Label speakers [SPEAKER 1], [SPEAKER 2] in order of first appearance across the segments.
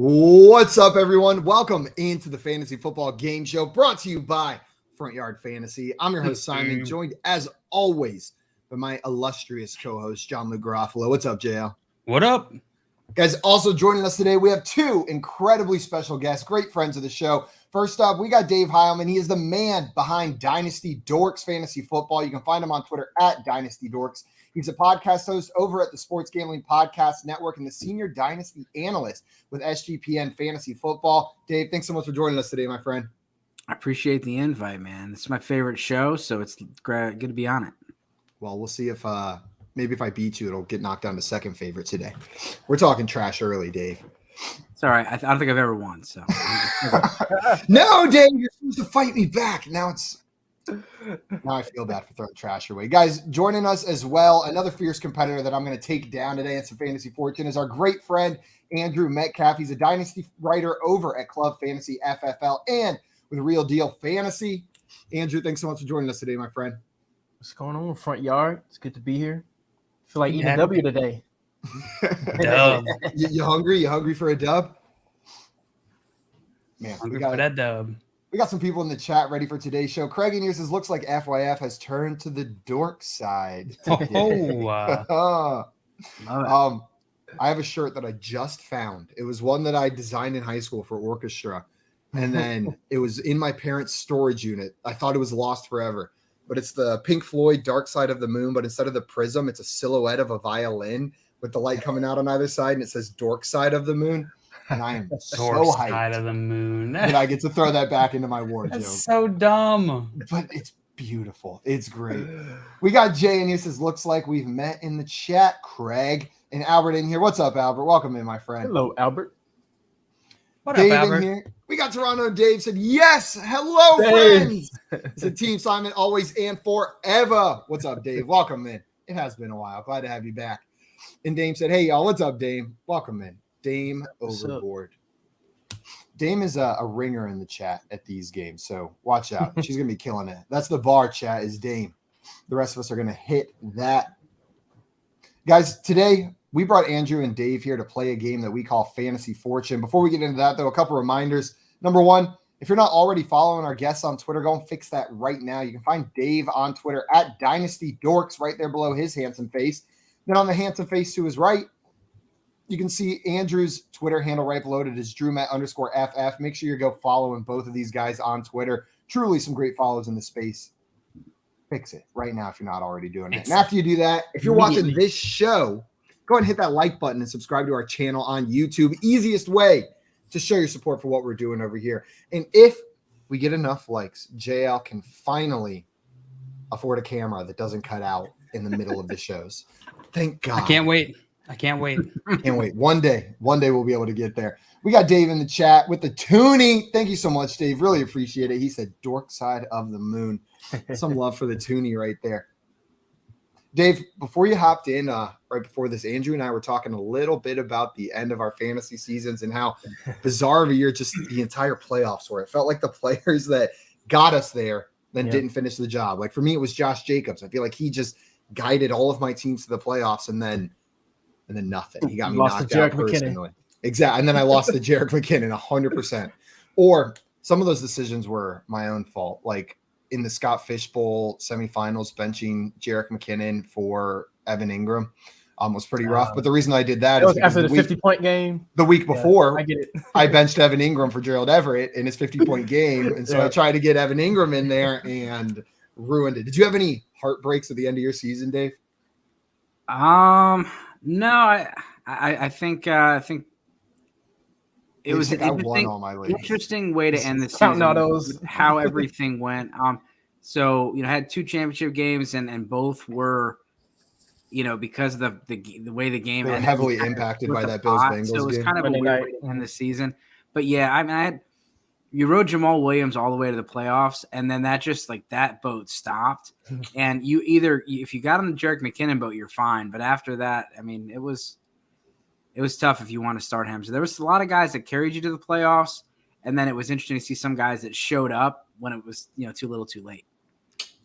[SPEAKER 1] What's up, everyone? Welcome into the Fantasy Football Game Show brought to you by Front Yard Fantasy. I'm your host, Simon, joined as always by my illustrious co-host, John Luke Garofalo. What's up, JL?
[SPEAKER 2] What up?
[SPEAKER 1] Guys, also joining us today, we have two incredibly special guests, great friends of the show. First up, we got Dave Heilman. He is the man behind Dynasty Dorks Fantasy Football. You can find him on Twitter at Dynasty Dorks. He's a podcast host over at the Sports Gambling Podcast Network and the senior Dynasty analyst with SGPN Fantasy Football. Dave, thanks so much for joining us today, my friend.
[SPEAKER 3] I appreciate the invite, man. It's my favorite show, so it's good to be on it.
[SPEAKER 1] Well, we'll see if maybe if I beat you, it'll get knocked down to second favorite today. We're talking trash early, Dave.
[SPEAKER 3] It's all right. I don't think I've ever won. So
[SPEAKER 1] No, Dave, you're supposed to fight me back. Now I feel bad for throwing trash away. Guys, joining us as well, another fierce competitor that I'm going to take down today in some Fantasy Fortune is our great friend, Andrew Metcalf. He's a Dynasty writer over at Club Fantasy FFL and with Real Deal Fantasy. Andrew, thanks so much for joining us today, my friend.
[SPEAKER 4] What's going on, Front Yard? It's good to be here. I feel like eating a W today.
[SPEAKER 2] Dub.
[SPEAKER 1] You hungry? You hungry for a dub? Man,
[SPEAKER 2] Hungry for that dub.
[SPEAKER 1] We got some people in the chat ready for today's show. Craig and says, looks like FYF has turned to the dork side.
[SPEAKER 2] Oh,
[SPEAKER 1] I have a shirt that I just found. It was one that I designed in high school for orchestra. And then it was in my parents' storage unit. I thought it was lost forever. But it's the Pink Floyd Dark Side of the Moon. But instead of the prism, it's a silhouette of a violin with the light coming out on either side. And it says Dork Side of the Moon. And I am so hyped.
[SPEAKER 2] Side of the moon.
[SPEAKER 1] That I get to throw that back into my wardrobe.
[SPEAKER 2] That's so dumb.
[SPEAKER 1] But it's beautiful. It's great. We got Jay in here says, looks like we've met in the chat. Craig and Albert in here. What's up, Albert? Welcome in, my friend.
[SPEAKER 4] Hello, Albert.
[SPEAKER 2] What
[SPEAKER 1] Dave
[SPEAKER 2] up, Albert?
[SPEAKER 1] in here. We got Toronto. Dave said, yes. Hello,
[SPEAKER 4] Dave.
[SPEAKER 1] friends. It's a Team Simon, always and forever. What's up, Dave? Welcome in. It has been a while. Glad to have you back. And Dame said, hey, y'all. What's up, Dame? Welcome in. Dame overboard. Dame is a ringer in the chat at these games, so watch out. She's going to be killing it. That's the bar, chat, is Dame. The rest of us are going to hit that. Guys, today we brought Andrew and Dave here to play a game that we call Fantasy Fortune. Before we get into that, though, a couple reminders. Number one, if you're not already following our guests on Twitter, go and fix that right now. You can find Dave on Twitter at Dynasty Dorks right there below his handsome face. Then on the handsome face to his right, you can see Andrew's Twitter handle right below it. It is DrewMet_FF. Make sure you go following both of these guys on Twitter. Truly some great follows in the space. Fix it right now if you're not already doing it. And after you do that, if you're watching this show, go ahead and hit that like button and subscribe to our channel on YouTube. Easiest way to show your support for what we're doing over here. And if we get enough likes, JL can finally afford a camera that doesn't cut out in the middle of the shows. Thank God.
[SPEAKER 2] I can't wait.
[SPEAKER 1] Can't wait. One day we'll be able to get there. We got Dave in the chat with the Toonie. Thank you so much, Dave. Really appreciate it. He said Dork Side of the Moon. Some love for the Toonie right there. Dave, before you hopped in, right before this, Andrew and I were talking a little bit about the end of our fantasy seasons and how bizarre of a year just the entire playoffs were. It felt like the players that got us there then didn't finish the job. Like for me, it was Josh Jacobs. I feel like he just guided all of my teams to the playoffs and then nothing. He got me knocked out personally. Exactly. And then I lost to Jerick McKinnon 100%. Or some of those decisions were my own fault. Like in the Scott Fish Bowl semifinals, benching Jerick McKinnon for Evan Ingram was pretty rough. But the reason I did that is
[SPEAKER 4] after the 50-point game.
[SPEAKER 1] The week before,
[SPEAKER 4] I get it.
[SPEAKER 1] I benched Evan Ingram for Gerald Everett in his 50-point game. And so I tried to get Evan Ingram in there and ruined it. Did you have any heartbreaks at the end of your season, Dave?
[SPEAKER 3] No, I think it was an interesting way to end the season. How everything went. So had two championship games and both were, because of the way the game
[SPEAKER 1] ended, heavily impacted by that Bills Bengals game.
[SPEAKER 3] So it was kind of a weird way to end the season. But yeah, I mean, you rode Jamal Williams all the way to the playoffs, and then that just that boat stopped. And if you got on the Jerick McKinnon boat, you're fine. But after that, I mean, it was tough if you want to start him. So there was a lot of guys that carried you to the playoffs, and then it was interesting to see some guys that showed up when it was too little, too late.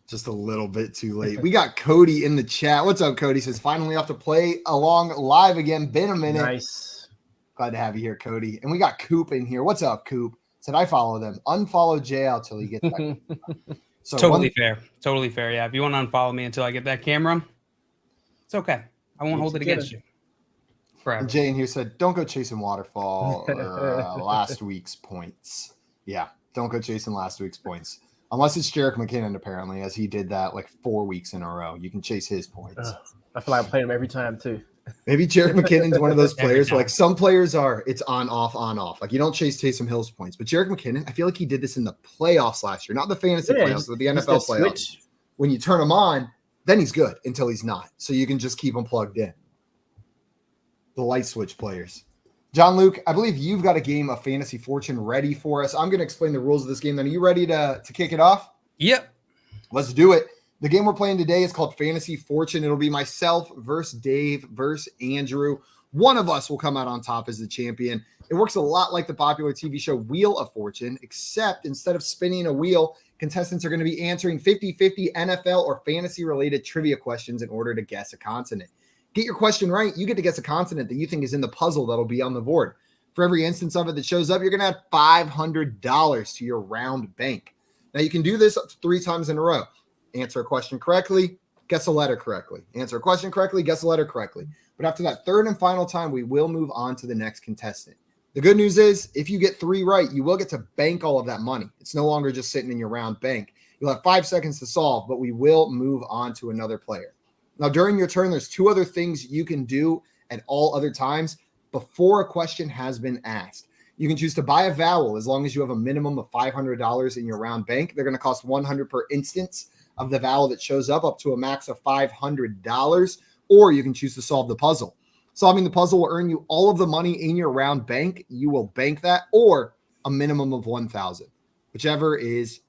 [SPEAKER 1] Just a little bit too late. We got Cody in the chat. What's up, Cody? Says finally off to play along live again. Been a minute.
[SPEAKER 4] Nice.
[SPEAKER 1] Glad to have you here, Cody. And we got Coop in here. What's up, Coop? Said I follow them. Unfollow JL till he gets that. So
[SPEAKER 2] Totally fair. Totally fair. Yeah. If you want to unfollow me until I get that camera, it's okay. I won't hold it against you. Forever.
[SPEAKER 1] And Jay in here said, don't go chasing waterfall or last week's points. Yeah, don't go chasing last week's points. Unless it's Jerick McKinnon, apparently, as he did that like 4 weeks in a row. You can chase his points.
[SPEAKER 4] I feel like I played him every time, too.
[SPEAKER 1] Maybe Jerick McKinnon's one of those players where, like, some players are, it's on, off, on, off. Like, you don't chase Taysom Hill's points. But Jerick McKinnon, I feel like he did this in the playoffs last year, not the fantasy playoffs, but the NFL playoffs.
[SPEAKER 4] Switch.
[SPEAKER 1] When you turn him on, then he's good until he's not. So you can just keep him plugged in. The light switch players. John Luke, I believe you've got a game of Fantasy Fortune ready for us. I'm going to explain the rules of this game. Then are you ready to kick it off?
[SPEAKER 2] Yep.
[SPEAKER 1] Let's do it. The game we're playing today is called Fantasy Fortune. It'll be myself versus Dave versus Andrew. One of us will come out on top as the champion. It works a lot like the popular TV show Wheel of Fortune, except instead of spinning a wheel, contestants are going to be answering 50-50 NFL or fantasy-related trivia questions in order to guess a consonant. Get your question right, you get to guess a consonant that you think is in the puzzle that'll be on the board. For every instance of it that shows up, you're going to add $500 to your round bank. Now, you can do this up to 3 times in a row. Answer a question correctly, guess a letter correctly. Answer a question correctly, guess a letter correctly. But after that third and final time, we will move on to the next contestant. The good news is, if you get 3 right, you will get to bank all of that money. It's no longer just sitting in your round bank. You'll have 5 seconds to solve, but we will move on to another player. Now, during your turn, there's 2 other things you can do at all other times before a question has been asked. You can choose to buy a vowel as long as you have a minimum of $500 in your round bank. They're going to cost $100 per instance of the vowel that shows up to a max of $500, or you can choose to solve the puzzle. Solving the puzzle will earn you all of the money in your round bank. You will bank that, or a minimum of $1,000, whichever is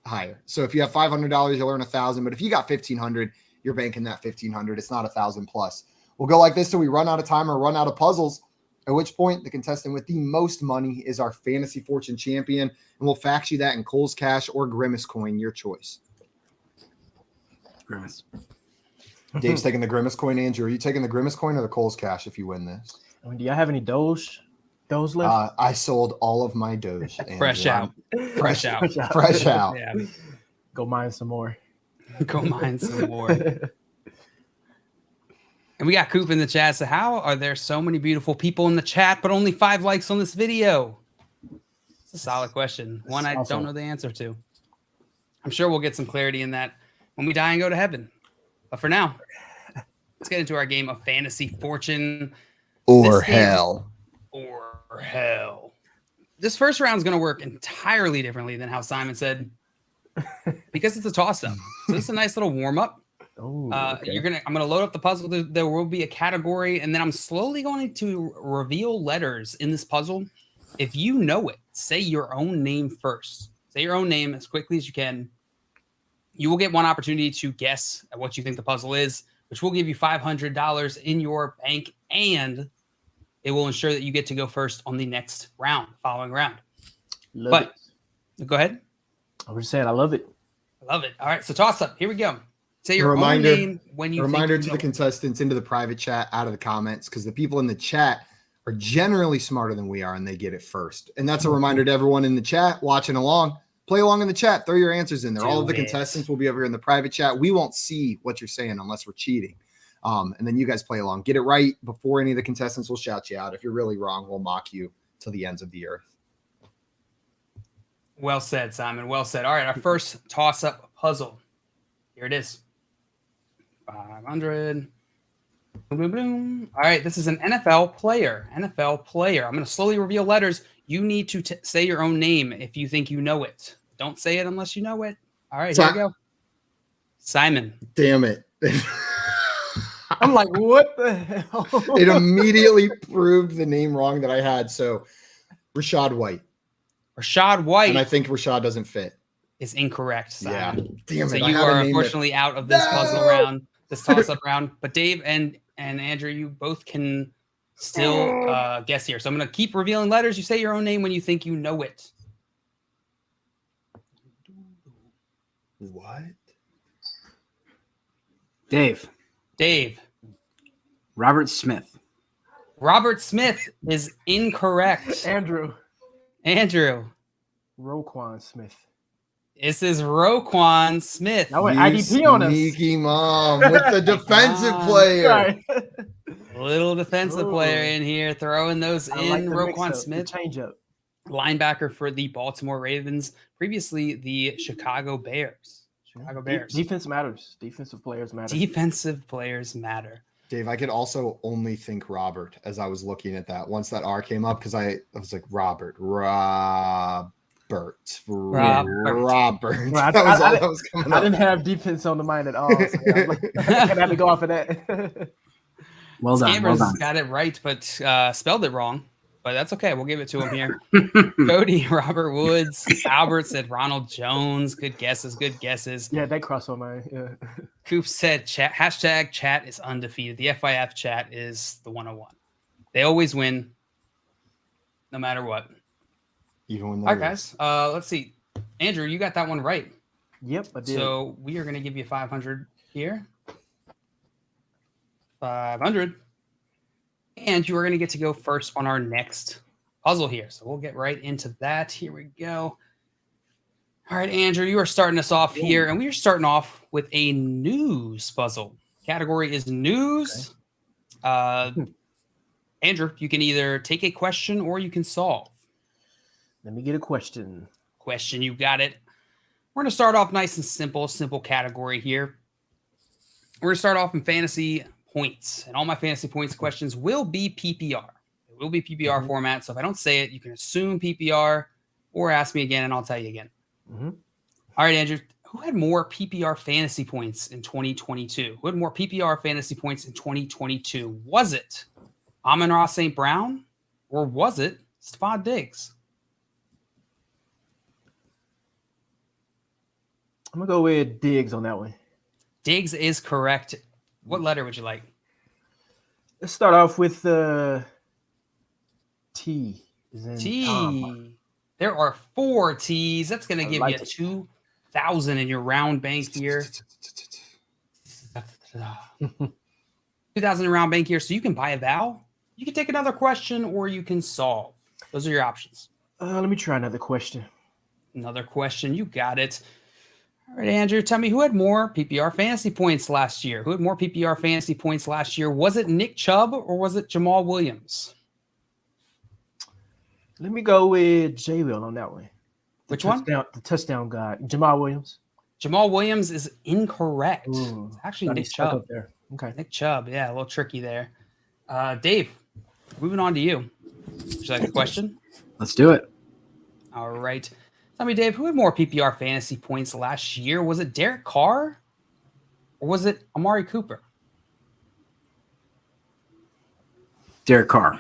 [SPEAKER 1] higher. So if you have $500, you'll earn $1,000, but if you got $1,500, you're banking that $1,500. It's not $1,000 plus. We'll go like this till we run out of time or run out of puzzles, at which point the contestant with the most money is our Fantasy Fortune champion, and we'll fax you that in Cole's Cash or Grimace coin, your choice.
[SPEAKER 3] Grimace.
[SPEAKER 1] Dave's taking the Grimace coin. Andrew, are you taking the Grimace coin or the Cole's Cash if you win this?
[SPEAKER 4] I mean, do y'all have any Doge left?
[SPEAKER 1] I sold all of my Doge.
[SPEAKER 2] Fresh out.
[SPEAKER 1] Fresh out.
[SPEAKER 2] Yeah.
[SPEAKER 4] Go mine some more.
[SPEAKER 2] Go mine some more. And we got Coop in the chat. So how are there so many beautiful people in the chat, but only 5 likes on this video? It's a solid question. One I don't know the answer to. I'm sure we'll get some clarity in that when we die and go to heaven. But for now, let's get into our game of Fantasy Fortune.
[SPEAKER 1] Or hell.
[SPEAKER 2] Or hell. This first round is going to work entirely differently than how Simon said, because it's a toss-up. So this is a nice little warm-up.
[SPEAKER 4] Oh, okay.
[SPEAKER 2] I'm gonna load up the puzzle. There will be a category, and then I'm slowly going to reveal letters in this puzzle. If you know it, say your own name first. Say your own name as quickly as you can. You will get one opportunity to guess at what you think the puzzle is, which will give you $500 in your bank, and it will ensure that you get to go first on the next round, following round. Go ahead.
[SPEAKER 4] I was just saying, I love it.
[SPEAKER 2] I love it. All right, so toss up. Here we go. Say your own name when you
[SPEAKER 1] reminder to the contestants into the private chat, out of the comments, because the people in the chat are generally smarter than we are, and they get it first. And that's a reminder to everyone in the chat watching along. Play along in the chat. Throw your answers in there. All of the contestants will be over here in the private chat. We won't see what you're saying unless we're cheating. And then you guys play along. Get it right before any of the contestants will shout you out. If you're really wrong, we'll mock you till the ends of the earth.
[SPEAKER 2] Well said, Simon. Well said. All right, our first toss-up puzzle. Here it is. 500. Boom, boom, boom. All right, this is an NFL player. NFL player. I'm going to slowly reveal letters. You need to say your own name if you think you know it. Don't say it unless you know it. All right, here we go. Simon.
[SPEAKER 1] Damn it.
[SPEAKER 4] I'm like, what the hell?
[SPEAKER 1] It immediately proved the name wrong that I had. So, Rashad White.
[SPEAKER 2] Rashad White.
[SPEAKER 1] And I think Rashad doesn't fit.
[SPEAKER 2] Is incorrect, Simon.
[SPEAKER 1] Yeah. Damn it.
[SPEAKER 2] So you are unfortunately out of this puzzle round, this toss-up round. But Dave and Andrew, you both can still guess here. So I'm going to keep revealing letters. You say your own name when you think you know it.
[SPEAKER 1] What?
[SPEAKER 3] Dave.
[SPEAKER 2] Dave.
[SPEAKER 3] Robert Smith.
[SPEAKER 2] Robert Smith is incorrect.
[SPEAKER 4] Andrew. Roquan Smith.
[SPEAKER 2] This is Roquan Smith.
[SPEAKER 4] Now went
[SPEAKER 1] You
[SPEAKER 4] IDP on us.
[SPEAKER 1] sneaky mom with the defensive player.
[SPEAKER 4] Right.
[SPEAKER 2] Little defensive player in here, throwing those
[SPEAKER 4] I
[SPEAKER 2] in.
[SPEAKER 4] like the
[SPEAKER 2] Roquan
[SPEAKER 4] mix-up,
[SPEAKER 2] Smith,
[SPEAKER 4] the change up.
[SPEAKER 2] linebacker for the Baltimore Ravens, previously the Chicago Bears.
[SPEAKER 4] Defense matters. Defensive players matter.
[SPEAKER 2] Defensive players matter.
[SPEAKER 1] Dave, I could also only think Robert as I was looking at that once that R came up because I was like, Robert.
[SPEAKER 2] Robert.
[SPEAKER 1] That was all that was coming up.
[SPEAKER 4] I didn't have defense on the mind at all. So I had to go off of that.
[SPEAKER 3] Well done.
[SPEAKER 2] Scammers got it right, but spelled it wrong. But that's okay. We'll give it to him here. Cody, Robert Woods, Albert said Ronald Jones. Good guesses.
[SPEAKER 4] Yeah, that crossed my mind. Yeah.
[SPEAKER 2] Coop said hashtag chat is undefeated. The FIF chat is the 101. They always win, no matter what.
[SPEAKER 1] Even when
[SPEAKER 2] all right, guys. Let's see. Andrew, you got that one right.
[SPEAKER 4] Yep, I did.
[SPEAKER 2] So we are going to give you 500 here. 500. And you are going to get to go first on our next puzzle here. So we'll get right into that. Here we go. All right, Andrew, you are starting us off here. And we are starting off with a news puzzle. Category is news. Okay. Andrew, you can either take a question or you can solve.
[SPEAKER 4] Let me get a question.
[SPEAKER 2] You got it. We're going to start off nice and simple category here. We're going to start off in fantasy points, and all my fantasy points questions will be PPR. It will be PPR format. So if I don't say it, you can assume PPR or ask me again and I'll tell you again. All right, Andrew, who had more PPR fantasy points in 2022? Who had more PPR fantasy points in 2022? Was it Amon-Ra St. Brown or was it Stephon Diggs?
[SPEAKER 4] I'm going to go with Diggs on that one.
[SPEAKER 2] Diggs is correct. What letter would you like?
[SPEAKER 4] Let's start off with T.
[SPEAKER 2] T. There are 4 T's. That's going to give you 2,000 in your round bank here. 2,000 in round bank here. So you can buy a vowel. You can take another question or you can solve. Those are your options.
[SPEAKER 4] Let me try another question.
[SPEAKER 2] Another question. You got it. All right, Andrew, tell me who had more PPR fantasy points last year? Who had more PPR fantasy points last year? Was it Nick Chubb or was it Jamal Williams?
[SPEAKER 4] Let me go with J. Will on that one.
[SPEAKER 2] Which one?
[SPEAKER 4] The touchdown guy, Jamal Williams.
[SPEAKER 2] Jamal Williams is incorrect.
[SPEAKER 4] Ooh,
[SPEAKER 2] it's actually Nick Chubb.
[SPEAKER 4] Up there. Okay.
[SPEAKER 2] Nick Chubb. Yeah, a little tricky there. Dave, moving on to you. Would you like a question?
[SPEAKER 3] Let's do it.
[SPEAKER 2] All right. Tell me, Dave, who had more PPR fantasy points last year? Was it Derek Carr or was it Amari Cooper?
[SPEAKER 3] Derek Carr.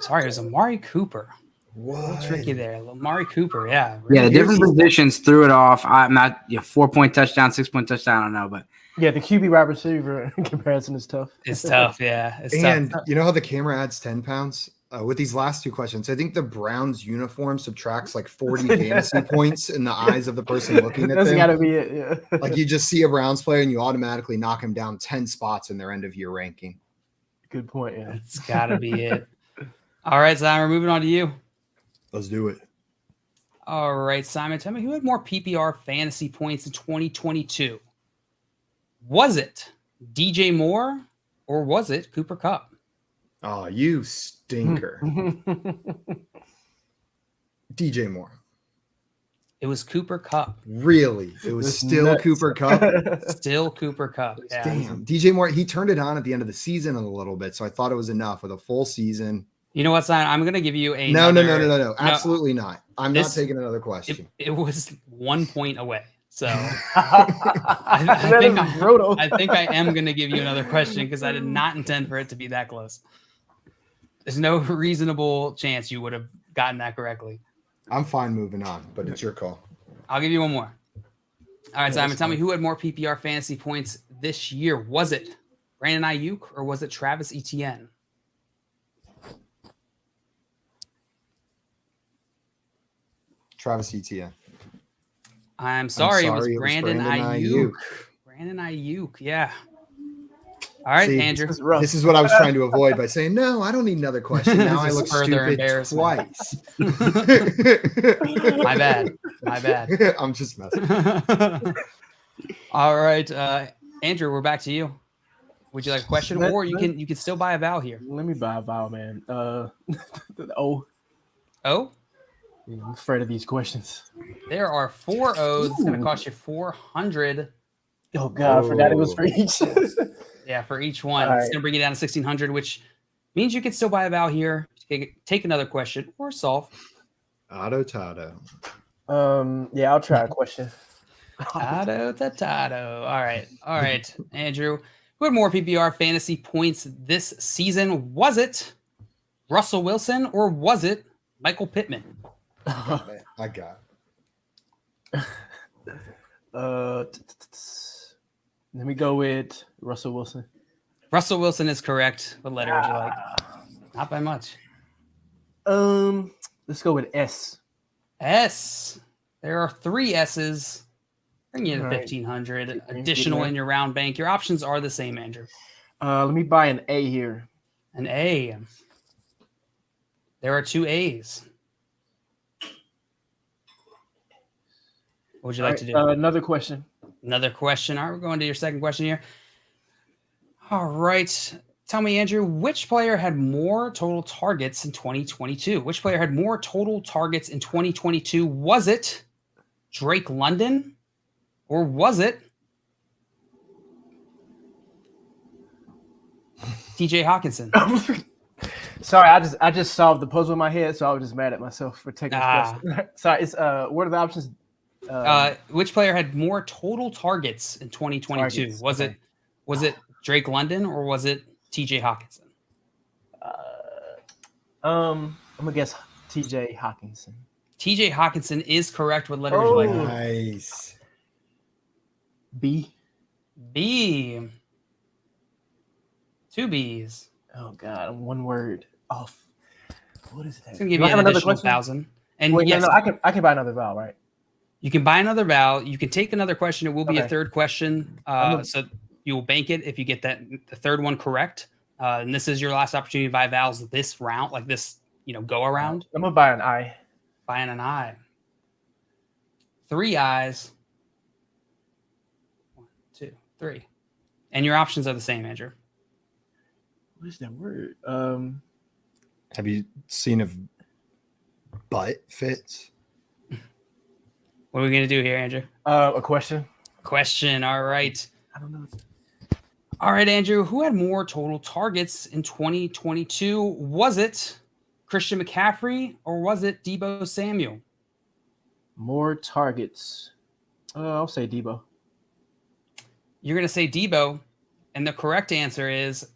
[SPEAKER 2] Sorry, it was Amari Cooper. What? Tricky there. Amari Cooper, yeah.
[SPEAKER 3] Yeah, the different positions threw it off. I'm not 4-point touchdown, 6-point touchdown, I don't know, but
[SPEAKER 4] yeah, the QB wide receiver comparison is tough.
[SPEAKER 2] It's tough, yeah. It's
[SPEAKER 1] and
[SPEAKER 2] tough.
[SPEAKER 1] You know how the camera adds 10 pounds? With these last 2 questions, I think the Browns uniform subtracts like 40 fantasy points in the eyes of the person looking at them.
[SPEAKER 4] That's got to be it, yeah.
[SPEAKER 1] Like you just see a Browns player and you automatically knock him down 10 spots in their end of year ranking.
[SPEAKER 4] Good point, yeah.
[SPEAKER 2] It's got to be it. All right, Simon, we're moving on to you.
[SPEAKER 1] Let's do it.
[SPEAKER 2] All right, Simon, tell me who had more PPR fantasy points in 2022? Was it DJ Moore or was it Cooper Kupp?
[SPEAKER 1] Oh, you stinker. DJ Moore.
[SPEAKER 2] It was Cooper Kupp.
[SPEAKER 1] Really? It was still nuts. Cooper Kupp?
[SPEAKER 2] Still Cooper Kupp. Yeah.
[SPEAKER 1] Damn. DJ Moore, he turned it on at the end of the season a little bit, so I thought it was enough with a full season.
[SPEAKER 2] You know what, Simon? I'm going to give you a
[SPEAKER 1] No. Absolutely not. I'm not taking another question.
[SPEAKER 2] It was 1 point away. So I think I am going to give you another question because I did not intend for it to be that close. There's no reasonable chance you would have gotten that correctly.
[SPEAKER 1] I'm fine moving on, but it's your call.
[SPEAKER 2] I'll give you one more. All right, Simon, tell me who had more PPR fantasy points this year. Was it Brandon Ayuk or was it Travis Etienne?
[SPEAKER 1] Travis Etienne.
[SPEAKER 2] I'm sorry, it was Brandon Ayuk. Brandon Ayuk, yeah. All right,
[SPEAKER 1] See,
[SPEAKER 2] Andrew.
[SPEAKER 4] This is rough.
[SPEAKER 1] This is what I was trying to avoid by saying, no, I don't need another question. Now I
[SPEAKER 2] This is
[SPEAKER 1] look
[SPEAKER 2] further
[SPEAKER 1] stupid
[SPEAKER 2] embarrassment.
[SPEAKER 1] twice.
[SPEAKER 2] My bad. My bad.
[SPEAKER 1] I'm just messing.
[SPEAKER 2] All right, Andrew, we're back to you. Would you like a question,
[SPEAKER 4] Let-
[SPEAKER 2] or you
[SPEAKER 4] let-
[SPEAKER 2] can still buy a vowel here?
[SPEAKER 4] Let me buy a vowel, man. Oh,
[SPEAKER 2] Oh,
[SPEAKER 4] I'm afraid of these questions.
[SPEAKER 2] there are 4 O's. It's going to
[SPEAKER 4] Ooh.
[SPEAKER 2] cost you 400.
[SPEAKER 4] Oh God, I forgot it was for each.
[SPEAKER 2] Yeah, for each one.
[SPEAKER 4] All
[SPEAKER 2] It's
[SPEAKER 4] right.
[SPEAKER 2] going to bring you down to 1,600, which means you can still buy a vowel here, take another question, or solve.
[SPEAKER 1] Auto Tato.
[SPEAKER 4] Yeah, I'll try a question.
[SPEAKER 2] Tato. All right, Andrew. Who had more PPR fantasy points this season? Was it Russell Wilson or was it Michael Pittman?
[SPEAKER 1] Man, I got it.
[SPEAKER 4] Let me go with Russell Wilson.
[SPEAKER 2] Russell Wilson is correct. What letter would you like? Not by much.
[SPEAKER 4] Let's go with S.
[SPEAKER 2] S. There are 3 S's. Bring you to
[SPEAKER 4] All right.
[SPEAKER 2] 1,500
[SPEAKER 4] Getting
[SPEAKER 2] additional
[SPEAKER 4] there.
[SPEAKER 2] in your round bank. Your options are the same, Andrew.
[SPEAKER 4] Let me buy an A here.
[SPEAKER 2] An A. There are 2 A's. What would you like to do?
[SPEAKER 4] Another question.
[SPEAKER 2] Another question. All right, we're going to your second question here. All right. Tell me, Andrew, which player had more total targets in 2022? Which player had more total targets in 2022? Was it Drake London or was it TJ Hawkinson?
[SPEAKER 4] Sorry, I just solved the puzzle in my head, so I was just mad at myself for taking this question. Sorry, it's what are the options?
[SPEAKER 2] Which player had more total targets in 2022?
[SPEAKER 4] Targets,
[SPEAKER 2] Was it Drake London or was it TJ Hawkinson?
[SPEAKER 4] I'm gonna guess TJ Hawkinson.
[SPEAKER 2] TJ Hawkinson is correct. What letter would you like?
[SPEAKER 1] Nice.
[SPEAKER 4] B.
[SPEAKER 2] B. 2 B's.
[SPEAKER 4] Oh God, I'm one word off. What is that?
[SPEAKER 2] It's gonna give
[SPEAKER 4] Do I
[SPEAKER 2] you
[SPEAKER 4] have
[SPEAKER 2] an
[SPEAKER 4] another
[SPEAKER 2] additional
[SPEAKER 4] question?
[SPEAKER 2] 1,000. And
[SPEAKER 4] Wait,
[SPEAKER 2] yes,
[SPEAKER 4] no, I can buy another vowel, right?
[SPEAKER 2] you can buy another vowel. You can take another question. It will be a
[SPEAKER 4] Okay.
[SPEAKER 2] third question. So you will bank it if you get the third one correct. And this is your last opportunity to buy vowels this round, like this, go around.
[SPEAKER 4] I'm gonna buy an I.
[SPEAKER 2] Buying an I. 3 I's. 1, 2, 3. And your options are the same, Andrew.
[SPEAKER 4] What is that word?
[SPEAKER 1] Have you seen if butt fits?
[SPEAKER 2] What are we going to do here, Andrew?
[SPEAKER 4] A question.
[SPEAKER 2] Question. All right.
[SPEAKER 4] I don't know.
[SPEAKER 2] All right, Andrew. Who had more total targets in 2022? Was it Christian McCaffrey or was it Deebo Samuel?
[SPEAKER 4] More targets. I'll say Debo.
[SPEAKER 2] You're going to say Deebo, and the correct answer is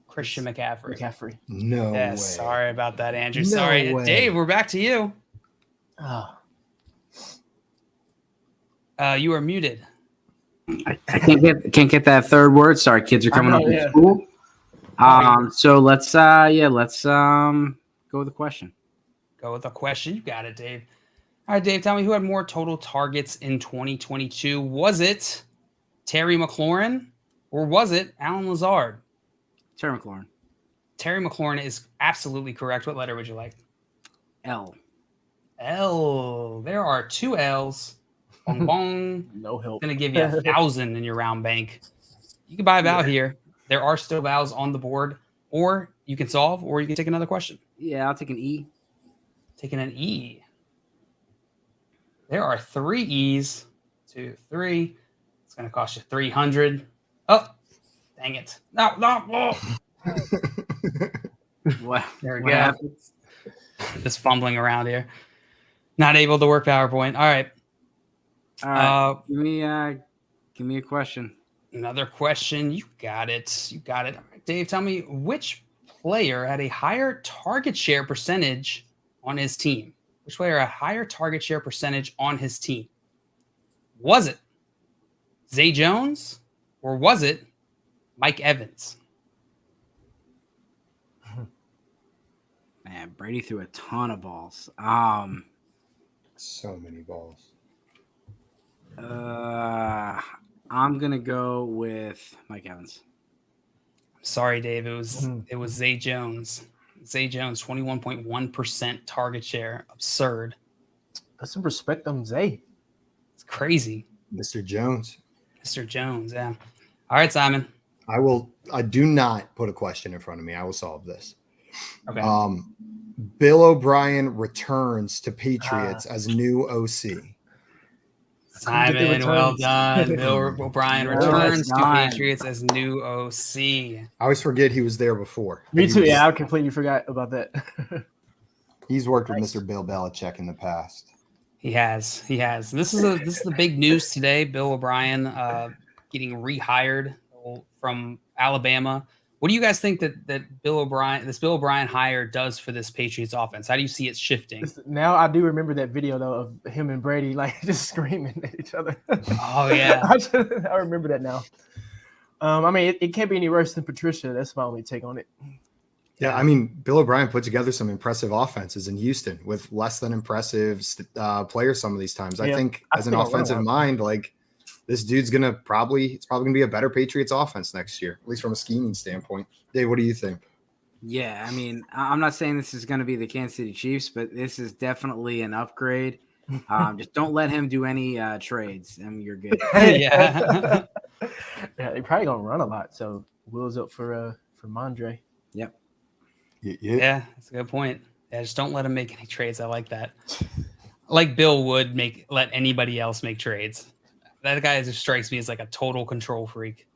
[SPEAKER 2] Christian McCaffrey.
[SPEAKER 4] McCaffrey.
[SPEAKER 1] No way.
[SPEAKER 2] Sorry about that, Andrew.
[SPEAKER 1] No
[SPEAKER 2] Sorry.
[SPEAKER 1] way.
[SPEAKER 2] Dave, we're back to you.
[SPEAKER 4] Oh.
[SPEAKER 2] You are muted.
[SPEAKER 3] I can't get that third word. Sorry, kids are coming up in school. So let's go with the question.
[SPEAKER 2] Go with a question. You got it, Dave. All right, Dave, tell me who had more total targets in 2022. Was it Terry McLaurin or was it Alan Lazard?
[SPEAKER 3] Terry McLaurin.
[SPEAKER 2] Terry McLaurin is absolutely correct. What letter would you like?
[SPEAKER 3] L.
[SPEAKER 2] L. There are 2 L's. Bong bong.
[SPEAKER 4] No help.
[SPEAKER 2] Going to give you 1,000 in your round bank. You can buy a vowel here. There are still vowels on the board, or you can solve, or you can take another question.
[SPEAKER 3] Yeah, I'll take an E.
[SPEAKER 2] Taking an E. There are 3 E's. 2, 3. It's going to cost you 300. Oh, dang it. No.
[SPEAKER 3] What?
[SPEAKER 2] There we
[SPEAKER 3] What
[SPEAKER 2] go.
[SPEAKER 3] happens?
[SPEAKER 2] Just fumbling around here. Not able to work PowerPoint. All right.
[SPEAKER 3] All right. Give me a question.
[SPEAKER 2] Another question. You got it. All right, Dave, tell me which player had a higher target share percentage on his team? Which player had a higher target share percentage on his team? Was it Zay Jones or was it Mike Evans?
[SPEAKER 3] Man, Brady threw a ton of balls.
[SPEAKER 1] So many balls.
[SPEAKER 3] I'm gonna go with Mike Evans.
[SPEAKER 2] Sorry, Dave. It was Zay Jones. Zay Jones, 21.1% target share. Absurd.
[SPEAKER 4] Put some respect on Zay.
[SPEAKER 2] It's crazy.
[SPEAKER 1] Mr. Jones.
[SPEAKER 2] Mr. Jones, yeah. All right, Simon.
[SPEAKER 1] I do not put a question in front of me. I will solve this.
[SPEAKER 2] Okay.
[SPEAKER 1] Bill O'Brien returns to Patriots as new OC.
[SPEAKER 2] Simon, well done. Bill O'Brien returns to
[SPEAKER 3] done.
[SPEAKER 2] Patriots as new OC.
[SPEAKER 1] I always forget he was there before.
[SPEAKER 4] Me too. Yeah, I completely forgot about that.
[SPEAKER 1] He's worked with Mr. Bill Belichick in the past.
[SPEAKER 2] He has. This is the big news today. Bill O'Brien getting rehired from Alabama. What do you guys think that this Bill O'Brien hire does for this Patriots offense? How do you see it shifting?
[SPEAKER 4] Now I do remember that video though of him and Brady like just screaming at each other.
[SPEAKER 2] Oh yeah,
[SPEAKER 4] I remember that now. I mean, it can't be any worse than Patricia. That's my only take on it.
[SPEAKER 1] Yeah, I mean, Bill O'Brien put together some impressive offenses in Houston with less than impressive players some of these times. I think as an offensive mind, like this dude's it's probably gonna be a better Patriots offense next year, at least from a scheming standpoint. Dave, what do you think?
[SPEAKER 3] Yeah, I mean, I'm not saying this is going to be the Kansas City Chiefs, but this is definitely an upgrade. Just don't let him do any trades, and you're good.
[SPEAKER 2] Yeah.
[SPEAKER 4] Yeah, they're probably gonna run a lot. So Will's up for Mondre.
[SPEAKER 3] Yep.
[SPEAKER 2] Yeah, that's a good point. Yeah, just don't let him make any trades. I like that. Like Bill would let anybody else make trades. That guy just strikes me as like a total control freak.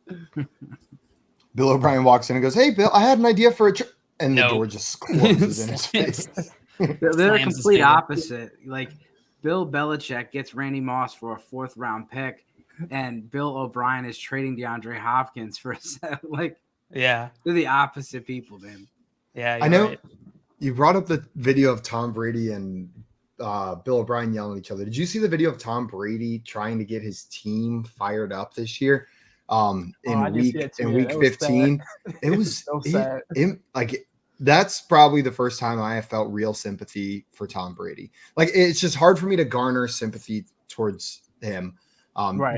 [SPEAKER 1] Bill O'Brien walks in and goes, "Hey, Bill, I had an idea for a and the door just closes in his face."
[SPEAKER 3] They're the complete opposite. Like Bill Belichick gets Randy Moss for a 4th round pick, and Bill O'Brien is trading DeAndre Hopkins for a set. Like,
[SPEAKER 2] yeah,
[SPEAKER 3] they're the opposite people, man.
[SPEAKER 2] Yeah,
[SPEAKER 1] I know.
[SPEAKER 2] Right.
[SPEAKER 1] You brought up the video of Tom Brady and Bill O'Brien yelling at each other. Did you see the video of Tom Brady trying to get his team fired up this year? In week 15, it was so sad. That's probably the first time I have felt real sympathy for Tom Brady. Like it's just hard for me to garner sympathy towards him,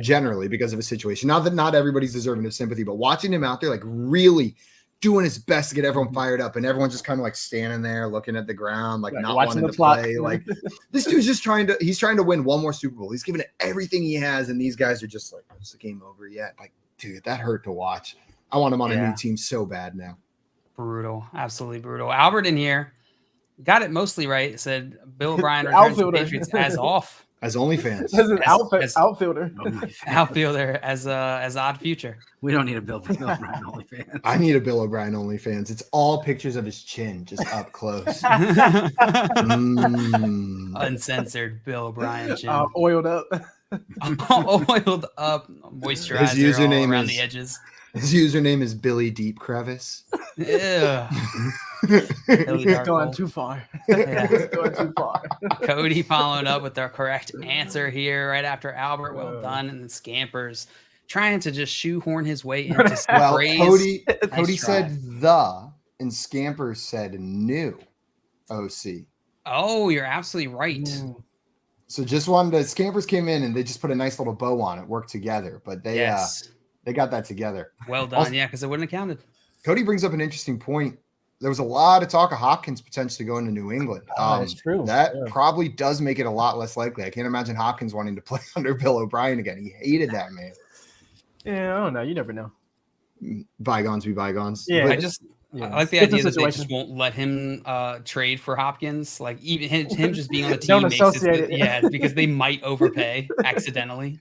[SPEAKER 1] generally because of his situation. Not that not everybody's deserving of sympathy, but watching him out there, like really doing his best to get everyone fired up, and everyone's just kind of like standing there looking at the ground, like not wanting to play. Like this dude's just trying to win one more Super Bowl. He's giving it everything he has, and these guys are just like, "Is the game over yet?" Like, dude, that hurt to watch. I want him on a new team so bad now.
[SPEAKER 2] Brutal, absolutely brutal. Albert in here got it mostly right. It said Bill O'Brien returns to the Patriots as
[SPEAKER 1] OnlyFans.
[SPEAKER 4] As an outfielder.
[SPEAKER 2] Outfielder as Odd Future.
[SPEAKER 3] We don't need a Bill O'Brien OnlyFans.
[SPEAKER 1] I need a Bill O'Brien OnlyFans. It's all pictures of his chin, just up close.
[SPEAKER 2] Uncensored Bill O'Brien chin.
[SPEAKER 4] Oiled up.
[SPEAKER 2] Oiled up, moisturizer all around the edges.
[SPEAKER 1] His username is Billy Deep Crevice.
[SPEAKER 2] Yeah.
[SPEAKER 4] He's going too far.
[SPEAKER 2] Yeah.
[SPEAKER 4] Going too far.
[SPEAKER 2] Cody following up with the correct answer here right after Albert. Well done. And then Scampers trying to just shoehorn his way into some praise.
[SPEAKER 1] Cody said the, and Scampers said new OC.
[SPEAKER 2] Oh, you're absolutely right.
[SPEAKER 1] So just wanted to, Scampers came in and they just put a nice little bow on it, worked together, but they got that together.
[SPEAKER 2] Well done. Also, because it wouldn't have counted.
[SPEAKER 1] Cody brings up an interesting point. There was a lot of talk of Hopkins potentially going to New England.
[SPEAKER 4] That's true.
[SPEAKER 1] That probably does make it a lot less likely. I can't imagine Hopkins wanting to play under Bill O'Brien again. He hated that man.
[SPEAKER 4] Yeah, I don't know. You never know.
[SPEAKER 1] Bygones be bygones.
[SPEAKER 4] Yeah,
[SPEAKER 2] I like the idea that they just won't let him trade for Hopkins. Like even him just being on the team makes it, because they might overpay accidentally.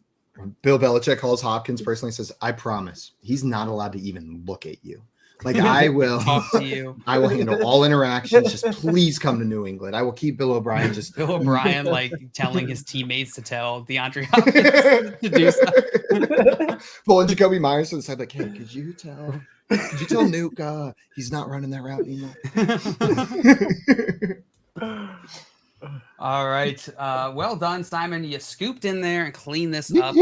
[SPEAKER 1] Bill Belichick calls Hopkins personally and says, "I promise he's not allowed to even look at you. Like I will
[SPEAKER 2] talk to you.
[SPEAKER 1] I will handle all interactions. Just please come to New England. I will keep Bill O'Brien."
[SPEAKER 2] Bill O'Brien like telling his teammates to tell DeAndre Hopkins to do stuff.
[SPEAKER 1] Pulling Jacoby Myers to the side, like, "Hey, could you tell Nuke he's not running that route anymore?"
[SPEAKER 2] All right. Well done, Simon. You scooped in there and cleaned this up.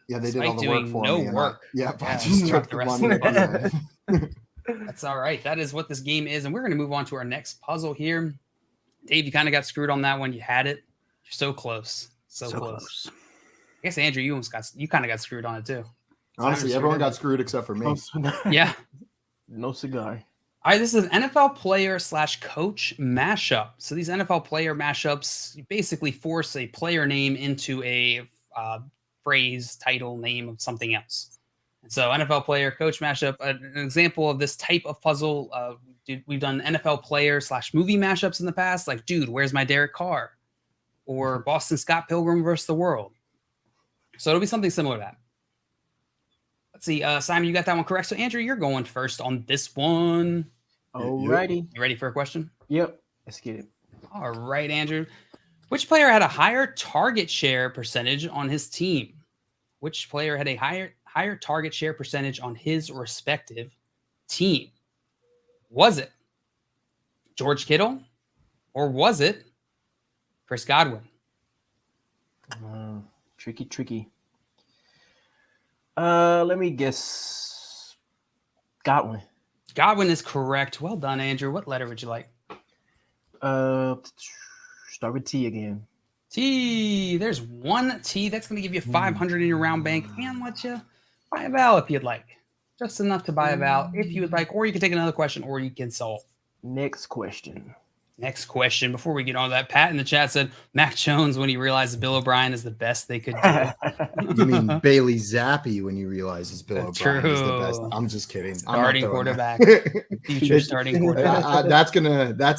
[SPEAKER 1] Yeah, they did all the work for me. I
[SPEAKER 2] just took the rest of the That's all right. That is what this game is. And we're going to move on to our next puzzle here. Dave, you kind of got screwed on that one. You had it. You're so close. So close. I guess, Andrew, you kind of got screwed on it too.
[SPEAKER 1] Honestly, everyone got screwed except for me.
[SPEAKER 2] Yeah.
[SPEAKER 4] No cigar.
[SPEAKER 2] All right, this is an NFL player / coach mashup. So these NFL player mashups you basically force a player name into a phrase, title, name of something else. And so NFL player coach mashup. An example of this type of puzzle. We've done NFL player / movie mashups in the past. Like, dude, where's my Derek Carr? Or Boston Scott Pilgrim versus the World. So it'll be something similar to that. Let's see, Simon, you got that one correct. So Andrew, you're going first on this one.
[SPEAKER 4] Alrighty.
[SPEAKER 2] You ready for a question?
[SPEAKER 4] Yep. Let's get it.
[SPEAKER 2] All right, Andrew. Which player had a higher target share percentage on his team? Which player had a higher target share percentage on his respective team? Was it George Kittle or was it Chris Godwin?
[SPEAKER 4] Tricky. Let me guess. Godwin.
[SPEAKER 2] Godwin is correct. Well done, Andrew. What letter would you like?
[SPEAKER 4] Start with T again.
[SPEAKER 2] T. There's one T. That's going to give you 500 in your round bank and let you buy a vowel if you'd like. Just enough to buy a vowel if you would like, or you can take another question, or you can solve.
[SPEAKER 4] Next question.
[SPEAKER 2] Next question. Before we get on to that, Pat in the chat said Mac Jones when he realized Bill O'Brien is the best they could do.
[SPEAKER 1] You mean Bailey Zappi when you realize Bill O'Brien is the best?
[SPEAKER 2] True.
[SPEAKER 1] I'm just kidding.
[SPEAKER 2] Starting quarterback. Future starting quarterback.
[SPEAKER 1] that's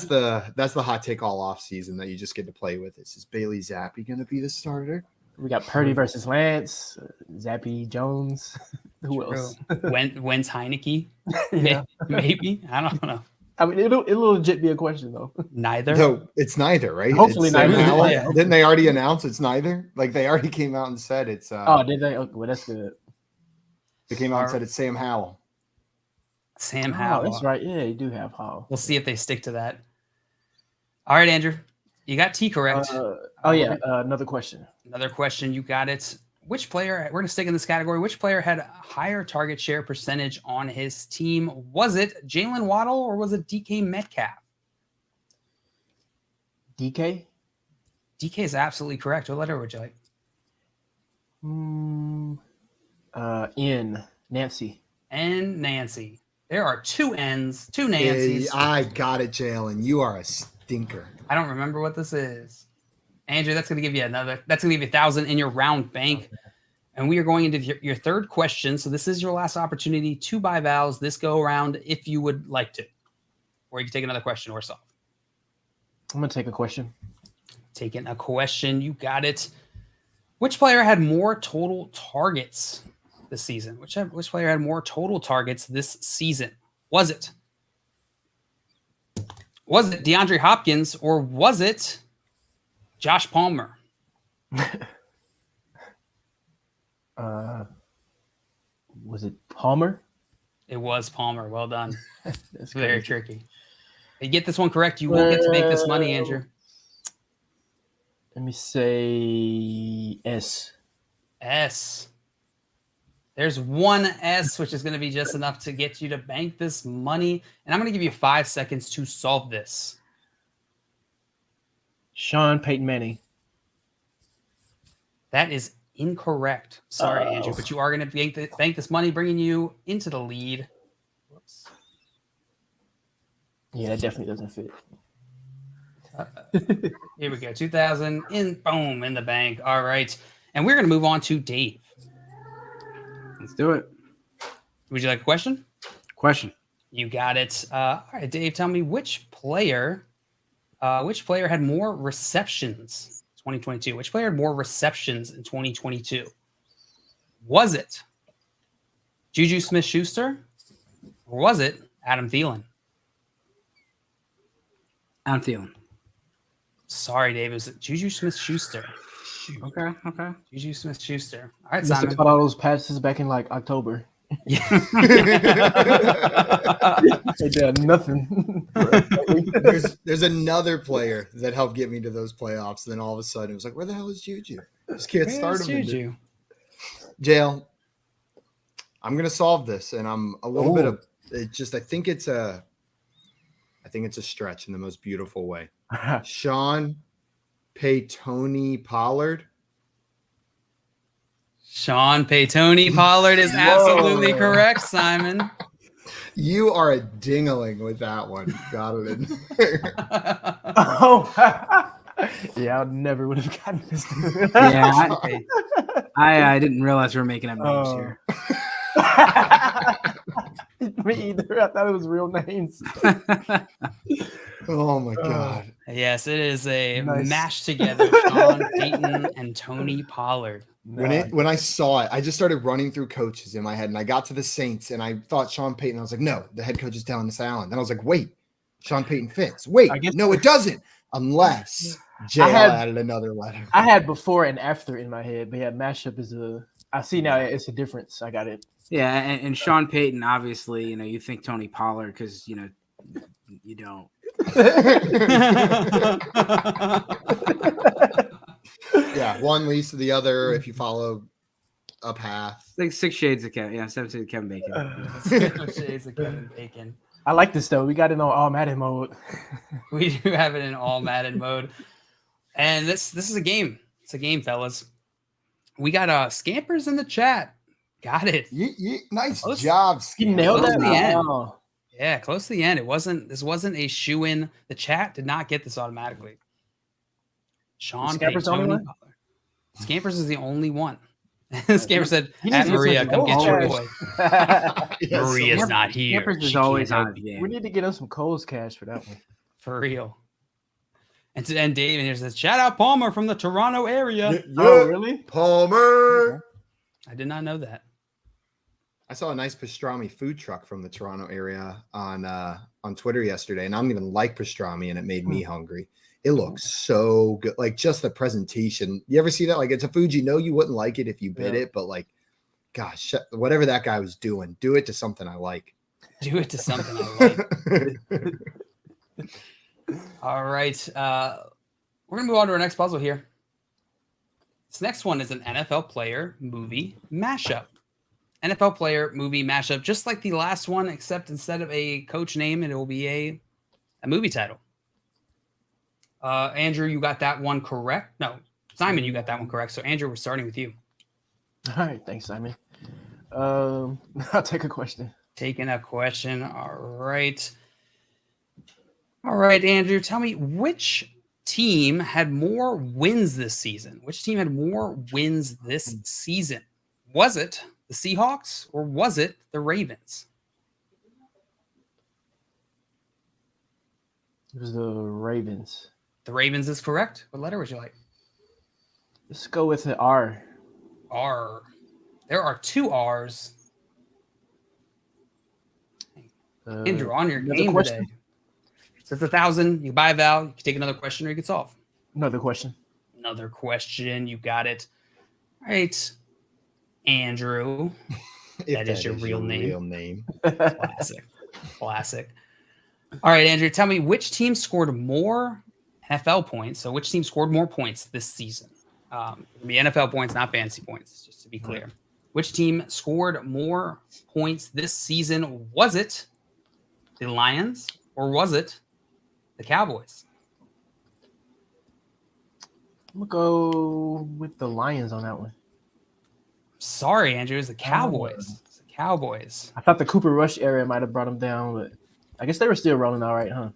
[SPEAKER 1] the hot take all off season that you just get to play with. Is Bailey Zappi going to be the starter?
[SPEAKER 4] We got Purdy versus Lance, Zappy Jones. Who else?
[SPEAKER 2] When's Heineke?
[SPEAKER 4] Yeah.
[SPEAKER 2] Maybe. I don't know.
[SPEAKER 4] I mean, it'll legit be a question though.
[SPEAKER 2] Neither.
[SPEAKER 1] No, it's neither, right?
[SPEAKER 4] Hopefully
[SPEAKER 1] it's
[SPEAKER 4] neither.
[SPEAKER 1] Yeah. Didn't they already announce it's neither? Like they already came out and said it's.
[SPEAKER 4] Oh, did they? Okay, well, that's good.
[SPEAKER 1] They came out and said it's Sam Howell.
[SPEAKER 2] Sam Howell.
[SPEAKER 4] Oh, that's right. Yeah, you do have Howell.
[SPEAKER 2] We'll see if they stick to that. All right, Andrew. You got T correct.
[SPEAKER 4] Another question.
[SPEAKER 2] Another question. You got it. Which player, we're going to stick in this category, which player had a higher target share percentage on his team? Was it Jalen Waddle or was it DK Metcalf?
[SPEAKER 4] DK?
[SPEAKER 2] DK is absolutely correct. What letter would you like?
[SPEAKER 4] N. Nancy.
[SPEAKER 2] N. Nancy. There are two N's, two Nancys.
[SPEAKER 1] Hey, I got it, Jalen. You are a stinker.
[SPEAKER 2] I don't remember what this is. Andrew, that's going to give you that's going to give you 1,000 in your round bank. Okay. And we are going into your third question. So this is your last opportunity to buy vowels this go around if you would like to. Or you can take another question or solve.
[SPEAKER 4] I'm going to take a question.
[SPEAKER 2] Taking a question. You got it. Which player had more total targets this season? Which player had more total targets this season? Was it DeAndre Hopkins or was it Josh Palmer?
[SPEAKER 4] Was it Palmer?
[SPEAKER 2] It was Palmer. Well done. That's very tricky. If you get this one correct, you will get to make this money, Andrew.
[SPEAKER 4] Let me say S.
[SPEAKER 2] S. There's one S, which is going to be just enough to get you to bank this money. And I'm going to give you 5 seconds to solve this.
[SPEAKER 4] Sean Peyton Manning.
[SPEAKER 2] That is incorrect. Sorry, Andrew, but you are going to bank this money, bringing you into the lead. Whoops.
[SPEAKER 4] Yeah, that definitely doesn't fit.
[SPEAKER 2] Here we go. 2,000 in the bank. All right. And we're going to move on to Dave.
[SPEAKER 3] Let's do it.
[SPEAKER 2] Would you like a question?
[SPEAKER 3] Question.
[SPEAKER 2] You got it. All right, Dave, tell me which player had more receptions in 2022? Which player had more receptions in 2022? Was it Juju Smith-Schuster or was it Adam Thielen?
[SPEAKER 3] Adam Thielen.
[SPEAKER 2] Sorry, Dave. It was Juju Smith-Schuster.
[SPEAKER 3] Okay.
[SPEAKER 2] Juju Smith-Schuster. All right,
[SPEAKER 4] Simon.
[SPEAKER 2] Simon.
[SPEAKER 4] Caught all those passes back in like October.
[SPEAKER 2] Yeah.
[SPEAKER 4] They did nothing.
[SPEAKER 1] There's another player that helped get me to those playoffs. And then all of a sudden it was like, where the hell is Juju? Just can't start him.
[SPEAKER 2] Juju.
[SPEAKER 1] Jail. I'm gonna solve this, and I'm a little bit of it. Just I think it's a stretch in the most beautiful way. Sean Paytoni Pollard.
[SPEAKER 2] Sean Paytoni Pollard is absolutely correct, Simon.
[SPEAKER 1] You are a dingling with that one. Got it in there.
[SPEAKER 4] Oh, yeah, I never would have gotten this.
[SPEAKER 3] Yeah, I didn't realize we were making up names here.
[SPEAKER 4] Me either. I thought it was real names.
[SPEAKER 1] Oh my god.
[SPEAKER 2] Yes, it is a
[SPEAKER 4] Nice.
[SPEAKER 2] mashed together Sean Payton and Tony Pollard.
[SPEAKER 1] When I saw it, I just started running through coaches in my head, and I got to the Saints, and I thought Sean Payton. I was like, no, the head coach is Dallas Allen. Then I was like, wait, Sean Payton fits. Wait, no, it doesn't, unless JL added another letter.
[SPEAKER 4] I had before and after in my head, but yeah, mashup is I see now it's a difference. I got it.
[SPEAKER 3] Yeah, and Sean Payton, obviously, you think Tony Pollard because you don't.
[SPEAKER 1] Yeah, one leads to the other if you follow a path.
[SPEAKER 3] It's like 6 Shades of Kevin. Yeah, 7 Shades of Kevin Bacon.
[SPEAKER 2] 6 Shades of Kevin Bacon.
[SPEAKER 4] I like this though. We got it on all Madden mode.
[SPEAKER 2] We do have it in all Madden mode, and this is a game. It's a game, fellas. We got Scampers in the chat. Got it.
[SPEAKER 1] Nice
[SPEAKER 2] Close.
[SPEAKER 1] job,
[SPEAKER 4] You nailed
[SPEAKER 2] Close
[SPEAKER 4] that.
[SPEAKER 2] to the end.
[SPEAKER 4] Oh.
[SPEAKER 2] Yeah, close to the end. This wasn't a shoe-in. The chat did not get this automatically. Sean
[SPEAKER 4] Scampers
[SPEAKER 2] Payton,
[SPEAKER 4] the only
[SPEAKER 2] Tony
[SPEAKER 4] one?
[SPEAKER 2] Pollard. Scampers is the only one. Scamper said,
[SPEAKER 4] He needs
[SPEAKER 2] "At
[SPEAKER 4] to get
[SPEAKER 2] Maria,
[SPEAKER 4] some
[SPEAKER 2] come get your
[SPEAKER 4] Coles
[SPEAKER 2] boy."
[SPEAKER 1] Yes,
[SPEAKER 2] Maria's not here.
[SPEAKER 3] Scampers is
[SPEAKER 2] She
[SPEAKER 3] always
[SPEAKER 2] can't
[SPEAKER 3] on
[SPEAKER 2] help
[SPEAKER 3] his
[SPEAKER 2] you.
[SPEAKER 3] game.
[SPEAKER 4] We need to get him some Coles cash for that one.
[SPEAKER 2] For real. And Dave here says, "Shout out Palmer from the Toronto area."
[SPEAKER 4] Oh, really?
[SPEAKER 1] Palmer.
[SPEAKER 2] I did not know that.
[SPEAKER 1] I saw a nice pastrami food truck from the Toronto area on Twitter yesterday, and I don't even like pastrami, and it made me hungry. It looks so good, like just the presentation. You ever see that? Like, it's a food you know you wouldn't like it if you bit it, but like, gosh, whatever that guy was doing, do it to something I like.
[SPEAKER 2] Do it to something I like. All right, we're gonna move on to our next puzzle here. This next one is an NFL player movie mashup. NFL player movie mashup, just like the last one, except instead of a coach name, it will be a movie title. Andrew, you got that one correct. No, Simon, you got that one correct. So Andrew, we're starting with you.
[SPEAKER 4] All right, thanks, Simon. I'll take a question.
[SPEAKER 2] Taking a question. All right. All right, Andrew, tell me which team had more wins this season? Which team had more wins this season? Was it the Seahawks or was it the Ravens?
[SPEAKER 4] It was the Ravens.
[SPEAKER 2] The Ravens is correct. What letter would you like?
[SPEAKER 4] Let's go with the R.
[SPEAKER 2] R. There are 2 R's. Andrew, on your
[SPEAKER 4] another
[SPEAKER 2] game
[SPEAKER 4] question?
[SPEAKER 2] today. So it's 1,000. You buy a vowel. You can take another question or you can solve.
[SPEAKER 4] Another question.
[SPEAKER 2] Another question. You got it. All right. Andrew. That is your real name. Classic. Classic. All right, Andrew, tell me which team scored more NFL points. So which team scored more points this season? The NFL points, not fantasy points, just to be clear. Right. Which team scored more points this season? Was it the Lions or was it the Cowboys?
[SPEAKER 4] I'm going to go with the Lions on that one.
[SPEAKER 2] Sorry, Andrew, it's the Cowboys. It's the Cowboys.
[SPEAKER 4] I thought the Cooper Rush area might have brought them down, but I guess they were still rolling all right, huh?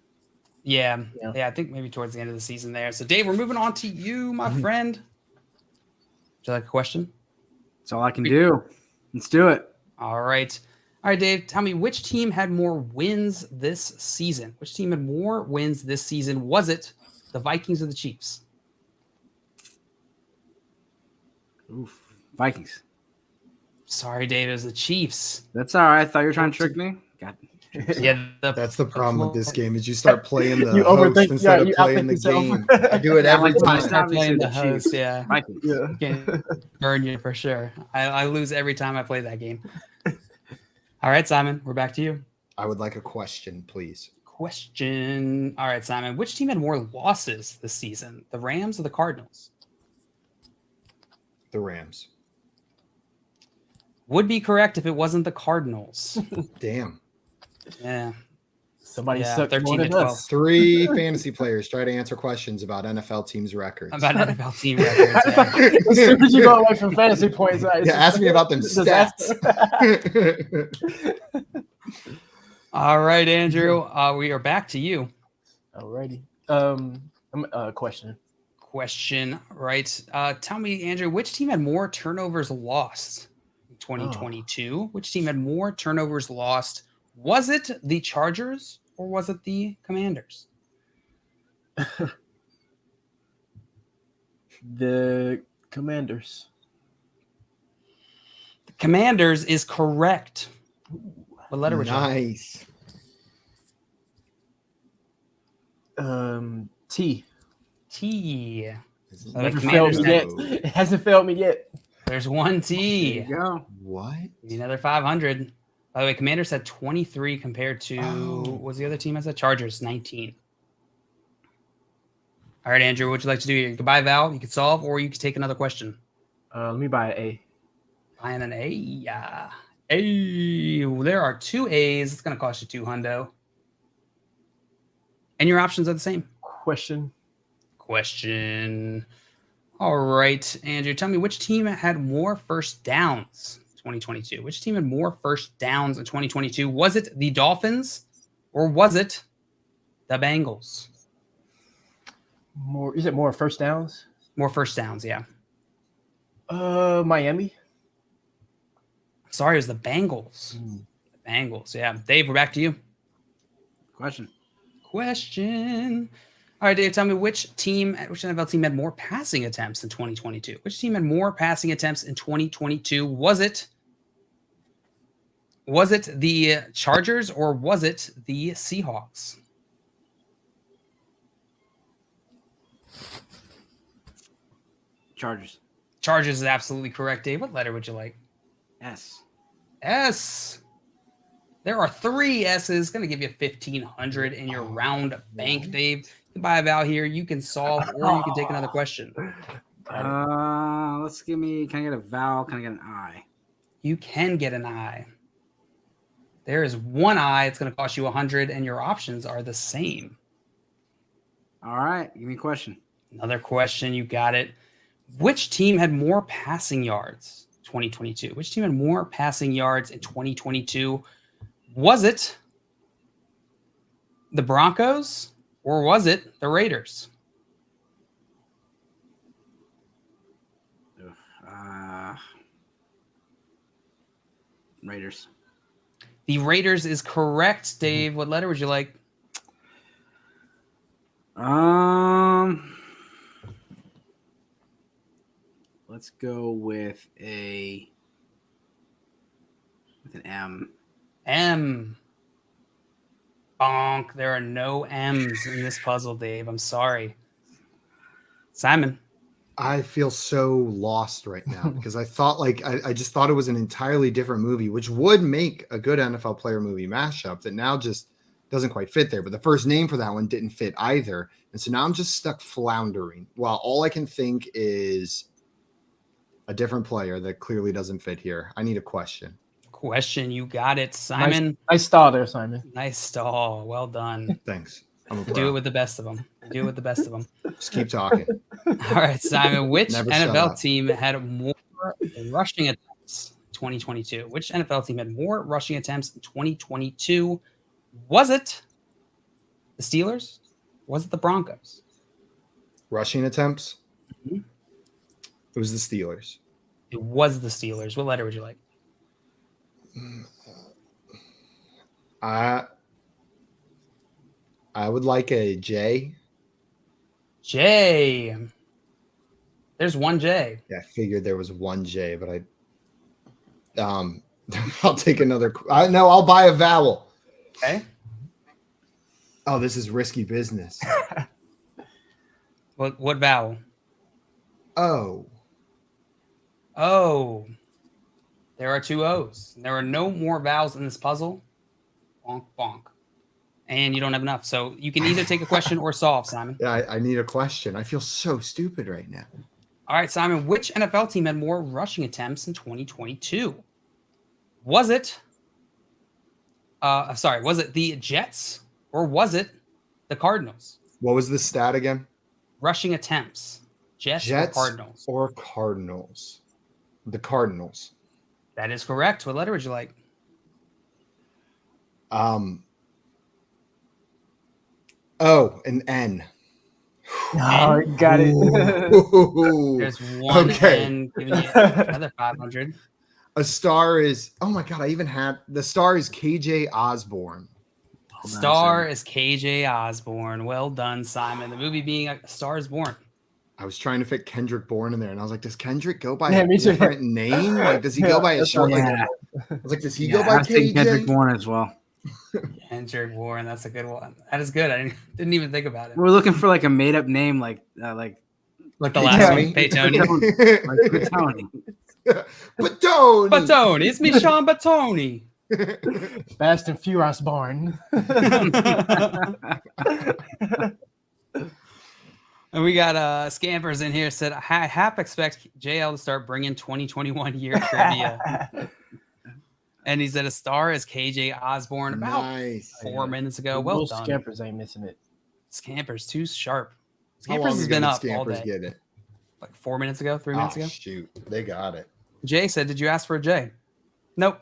[SPEAKER 2] Yeah, I think maybe towards the end of the season there. So, Dave, we're moving on to you, my friend. Would you like a question?
[SPEAKER 3] That's all I can do. Let's do it.
[SPEAKER 2] All right. All right, Dave, tell me which team had more wins this season? Which team had more wins this season? Was it the Vikings or the Chiefs?
[SPEAKER 3] Oof. Vikings.
[SPEAKER 2] Sorry, Dave, it was the Chiefs.
[SPEAKER 3] That's all right. I thought you were trying to trick me. God.
[SPEAKER 2] Yeah,
[SPEAKER 1] that's the problem with this game is you start playing the
[SPEAKER 4] You
[SPEAKER 1] host
[SPEAKER 4] overthink-
[SPEAKER 1] instead of
[SPEAKER 4] you
[SPEAKER 1] playing the
[SPEAKER 4] outthink
[SPEAKER 1] game.
[SPEAKER 4] yourself.
[SPEAKER 1] I do it every
[SPEAKER 3] Yeah,
[SPEAKER 1] time.
[SPEAKER 2] Start playing the
[SPEAKER 3] the
[SPEAKER 2] host,
[SPEAKER 3] Chiefs.
[SPEAKER 2] yeah.
[SPEAKER 3] Vikings.
[SPEAKER 4] Yeah.
[SPEAKER 2] Can burn you for sure. I lose every time I play that game. All right, Simon, we're back to you.
[SPEAKER 1] I would like a question, please.
[SPEAKER 2] Question. All right, Simon, which team had more losses this season? The Rams or the Cardinals?
[SPEAKER 1] The Rams.
[SPEAKER 2] Would be correct if it wasn't the Cardinals.
[SPEAKER 1] Damn.
[SPEAKER 2] Yeah.
[SPEAKER 4] Somebody
[SPEAKER 2] Yeah,
[SPEAKER 4] sucked
[SPEAKER 2] 13
[SPEAKER 4] more
[SPEAKER 2] to
[SPEAKER 4] than
[SPEAKER 2] 12.
[SPEAKER 4] us.
[SPEAKER 1] 3 fantasy players try to answer questions about NFL teams' records.
[SPEAKER 2] About NFL team records. Yeah.
[SPEAKER 4] As soon as you go away from fantasy points,
[SPEAKER 1] Yeah, ask me about them stats.
[SPEAKER 2] All right, Andrew. We are back to you.
[SPEAKER 4] Alrighty. Question.
[SPEAKER 2] Question, right? Tell me, Andrew, which team had more turnovers lost in 2022? Which team had more turnovers lost? Was it the Chargers or was it the Commanders?
[SPEAKER 4] The Commanders.
[SPEAKER 2] The Commanders is correct. What letter would you like?
[SPEAKER 1] Nice.
[SPEAKER 4] T.
[SPEAKER 2] T. So
[SPEAKER 4] Never
[SPEAKER 2] the
[SPEAKER 4] failed
[SPEAKER 2] Commanders
[SPEAKER 4] me yet. It hasn't failed me yet.
[SPEAKER 2] There's one
[SPEAKER 3] There
[SPEAKER 2] T.
[SPEAKER 3] you go.
[SPEAKER 1] What?
[SPEAKER 2] Give me another 500. By the way, Commanders had 23 compared to what was the other team I said? Chargers, 19. All right, Andrew, what would you like to do here? You can buy a vowel, you can solve, or you can take another question.
[SPEAKER 4] Let me buy an A.
[SPEAKER 2] Buying an A. Yeah. A. There are 2 A's. It's going to cost you 2 hundo. And your options are the same.
[SPEAKER 4] Question.
[SPEAKER 2] All right, Andrew, tell me which team had more first downs in 2022? Which team had more first downs in 2022? Was it the Dolphins or was it the Bengals?
[SPEAKER 4] Is it more first downs?
[SPEAKER 2] More first downs, yeah.
[SPEAKER 4] Miami.
[SPEAKER 2] Sorry, it was the Bengals. The Bengals, yeah. Dave, we're back to you.
[SPEAKER 3] Question.
[SPEAKER 2] All right, Dave, tell me which NFL team had more passing attempts in 2022? Which team had more passing attempts in 2022? Was it the Chargers or was it the Seahawks?
[SPEAKER 3] Chargers.
[SPEAKER 2] Chargers is absolutely correct, Dave. What letter would you like?
[SPEAKER 3] S.
[SPEAKER 2] S. There are 3 S's. Going to give you 1,500 in your round bank, Dave. You can buy a vowel here. You can solve, or you can take another question.
[SPEAKER 3] Let's give me. Can I get a vowel? Can I get an I?
[SPEAKER 2] You can get an I. There is 1 I. It's going to cost you 100, and your options are the same.
[SPEAKER 3] All right. Give me a question.
[SPEAKER 2] Another question. You got it. Which team had more passing yards 2022? Which team had more passing yards in 2022? Was it the Broncos or was it the Raiders?
[SPEAKER 3] Raiders.
[SPEAKER 2] The Raiders is correct, Dave. What letter would you like?
[SPEAKER 3] Let's go with an M.
[SPEAKER 2] M. Bonk. There are no M's in this puzzle, Dave. I'm sorry. Simon.
[SPEAKER 1] I feel so lost right now because I thought I just thought it was an entirely different movie, which would make a good NFL player movie mashup that now just doesn't quite fit there. But the first name for that one didn't fit either. And so now I'm just stuck floundering. Well, all I can think is a different player that clearly doesn't fit here. I need a question.
[SPEAKER 2] You got it, Simon.
[SPEAKER 4] Nice stall there, Simon.
[SPEAKER 2] Nice stall. Well done.
[SPEAKER 1] Thanks.
[SPEAKER 2] Do it with the best of them.
[SPEAKER 1] Just keep talking.
[SPEAKER 2] All right, Simon. Which
[SPEAKER 1] Never shut
[SPEAKER 2] NFL
[SPEAKER 1] up.
[SPEAKER 2] team had more rushing attempts in 2022? Which NFL team had more rushing attempts in 2022? Was it the Steelers? Was it the Broncos?
[SPEAKER 1] Rushing attempts?
[SPEAKER 2] Mhm.
[SPEAKER 1] It was the Steelers.
[SPEAKER 2] It was the Steelers. What letter would you like?
[SPEAKER 1] I would like a J.
[SPEAKER 2] J. There's 1 J.
[SPEAKER 1] Yeah, I figured there was 1 J, but I'll take another. No, I'll buy a vowel.
[SPEAKER 2] Okay.
[SPEAKER 1] Oh, this is risky business.
[SPEAKER 2] What vowel?
[SPEAKER 1] Oh.
[SPEAKER 2] Oh. There are 2 O's. There are no more vowels in this puzzle. Bonk, bonk. And you don't have enough. So you can either take a question or solve, Simon.
[SPEAKER 1] Yeah, I need a question. I feel so stupid right now.
[SPEAKER 2] All right, Simon. Which NFL team had more rushing attempts in 2022? Was it was it the Jets or was it the Cardinals?
[SPEAKER 1] What was the stat again?
[SPEAKER 2] Rushing attempts. Jets or Cardinals?
[SPEAKER 1] Or Cardinals. The Cardinals.
[SPEAKER 2] That is correct. What letter would you like?
[SPEAKER 1] Oh, an N.
[SPEAKER 4] Oh, got it.
[SPEAKER 1] Ooh.
[SPEAKER 2] There's one
[SPEAKER 1] Okay.
[SPEAKER 2] N giving you another 500.
[SPEAKER 1] A star is, oh my God, I even had, the star is KJ Osborne.
[SPEAKER 3] Hold on a
[SPEAKER 2] Star
[SPEAKER 3] second.
[SPEAKER 2] is KJ Osborne. Well done, Simon. The movie being A Star is Born.
[SPEAKER 1] I was trying to fit Kendrick Bourne in there, and I was like, does Kendrick go by
[SPEAKER 4] Yeah,
[SPEAKER 1] a
[SPEAKER 4] me too.
[SPEAKER 1] different name? Like, does he go by a
[SPEAKER 4] that's
[SPEAKER 1] short?
[SPEAKER 4] what
[SPEAKER 1] Like,
[SPEAKER 3] Yeah.
[SPEAKER 1] I was like, does he
[SPEAKER 3] Yeah,
[SPEAKER 1] go
[SPEAKER 3] I
[SPEAKER 1] by
[SPEAKER 3] was thinking Kendrick
[SPEAKER 1] KJ?
[SPEAKER 3] Bourne as well.
[SPEAKER 2] Kendrick Warren. That's a good one. That is good. I didn't even think about it.
[SPEAKER 3] We're looking for like a made up name, like
[SPEAKER 2] Like the
[SPEAKER 1] Hey,
[SPEAKER 2] last
[SPEAKER 1] Tony.
[SPEAKER 2] one, Paytoni.
[SPEAKER 3] like Tony.
[SPEAKER 1] Batoni.
[SPEAKER 2] Batoni. It's me, Sean Batoni.
[SPEAKER 4] Fast and Furious Barn.
[SPEAKER 2] And we got Scampers in here said, I half expect JL to start bringing 2021 year trivia. And he said a star is KJ Osborne about
[SPEAKER 1] Nice.
[SPEAKER 2] 4 minutes ago. Well
[SPEAKER 4] Most
[SPEAKER 2] done.
[SPEAKER 4] Scampers ain't missing it.
[SPEAKER 2] Scampers, too sharp.
[SPEAKER 1] How
[SPEAKER 2] Scampers
[SPEAKER 1] long
[SPEAKER 2] has
[SPEAKER 1] ago
[SPEAKER 2] been
[SPEAKER 1] did
[SPEAKER 2] up all
[SPEAKER 1] Scampers
[SPEAKER 2] day.
[SPEAKER 1] get it?
[SPEAKER 2] Like 4 minutes ago, 3 minutes ago.
[SPEAKER 1] Shoot, they got it.
[SPEAKER 2] Jay said, did you ask for a J? Nope.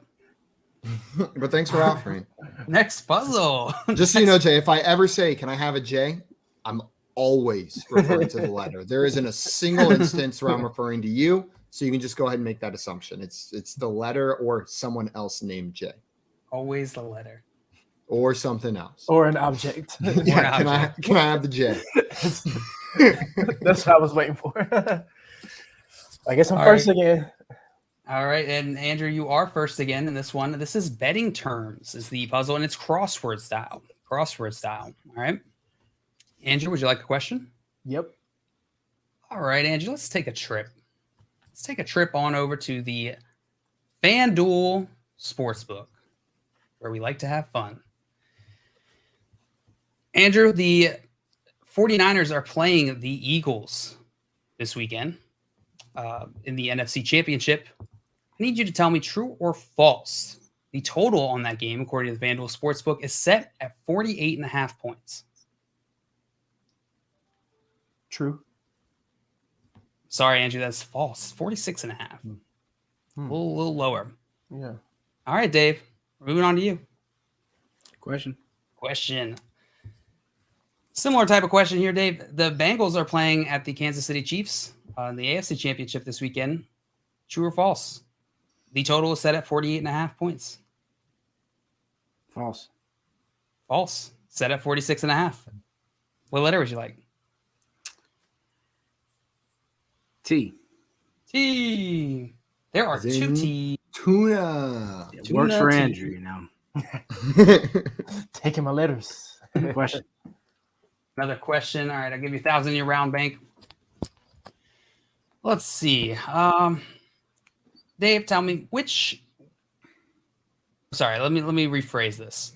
[SPEAKER 1] But thanks for offering.
[SPEAKER 2] Next puzzle.
[SPEAKER 1] Just so you know, Jay, if I ever say, can I have a J? I'm always referring to the letter. There isn't a single instance where I'm referring to you. So you can just go ahead and make that assumption. It's the letter or someone else named J.
[SPEAKER 2] Always the letter.
[SPEAKER 1] Or something else.
[SPEAKER 4] Or an object.
[SPEAKER 1] Yeah, can I have the J?
[SPEAKER 4] That's what I was waiting for. I guess I'm
[SPEAKER 2] All
[SPEAKER 4] first
[SPEAKER 2] right.
[SPEAKER 4] again.
[SPEAKER 2] All right, and Andrew, you are first again in this one. This is betting terms is the puzzle, and it's crossword style. Crossword style. All right. Andrew, would you like a question?
[SPEAKER 4] Yep.
[SPEAKER 2] All right, Andrew, let's take a trip. Let's take a trip on over to the FanDuel Sportsbook, where we like to have fun. Andrew, the 49ers are playing the Eagles this weekend in the NFC Championship. I need you to tell me true or false. The total on that game, according to the FanDuel Sportsbook, is set at 48.5 points.
[SPEAKER 4] True.
[SPEAKER 2] Sorry, Andrew, that's false. 46.5. A little lower.
[SPEAKER 4] Yeah.
[SPEAKER 2] All right, Dave. Moving on to you.
[SPEAKER 3] Question.
[SPEAKER 2] Similar type of question here, Dave. The Bengals are playing at the Kansas City Chiefs in the AFC Championship this weekend. True or false? The total is set at 48.5 points.
[SPEAKER 3] False.
[SPEAKER 2] False. Set at 46.5. What letter would you like?
[SPEAKER 3] T.
[SPEAKER 2] T. There are
[SPEAKER 1] As in
[SPEAKER 2] two T.
[SPEAKER 1] Tuna.
[SPEAKER 3] It
[SPEAKER 2] Tuna
[SPEAKER 3] works for
[SPEAKER 2] T.
[SPEAKER 3] Andrew, you know.
[SPEAKER 4] Taking my letters.
[SPEAKER 3] Question.
[SPEAKER 2] Another question. All right, I'll give you 1,000 in your round bank. Let's see. Dave, tell me which. Sorry, let me rephrase this.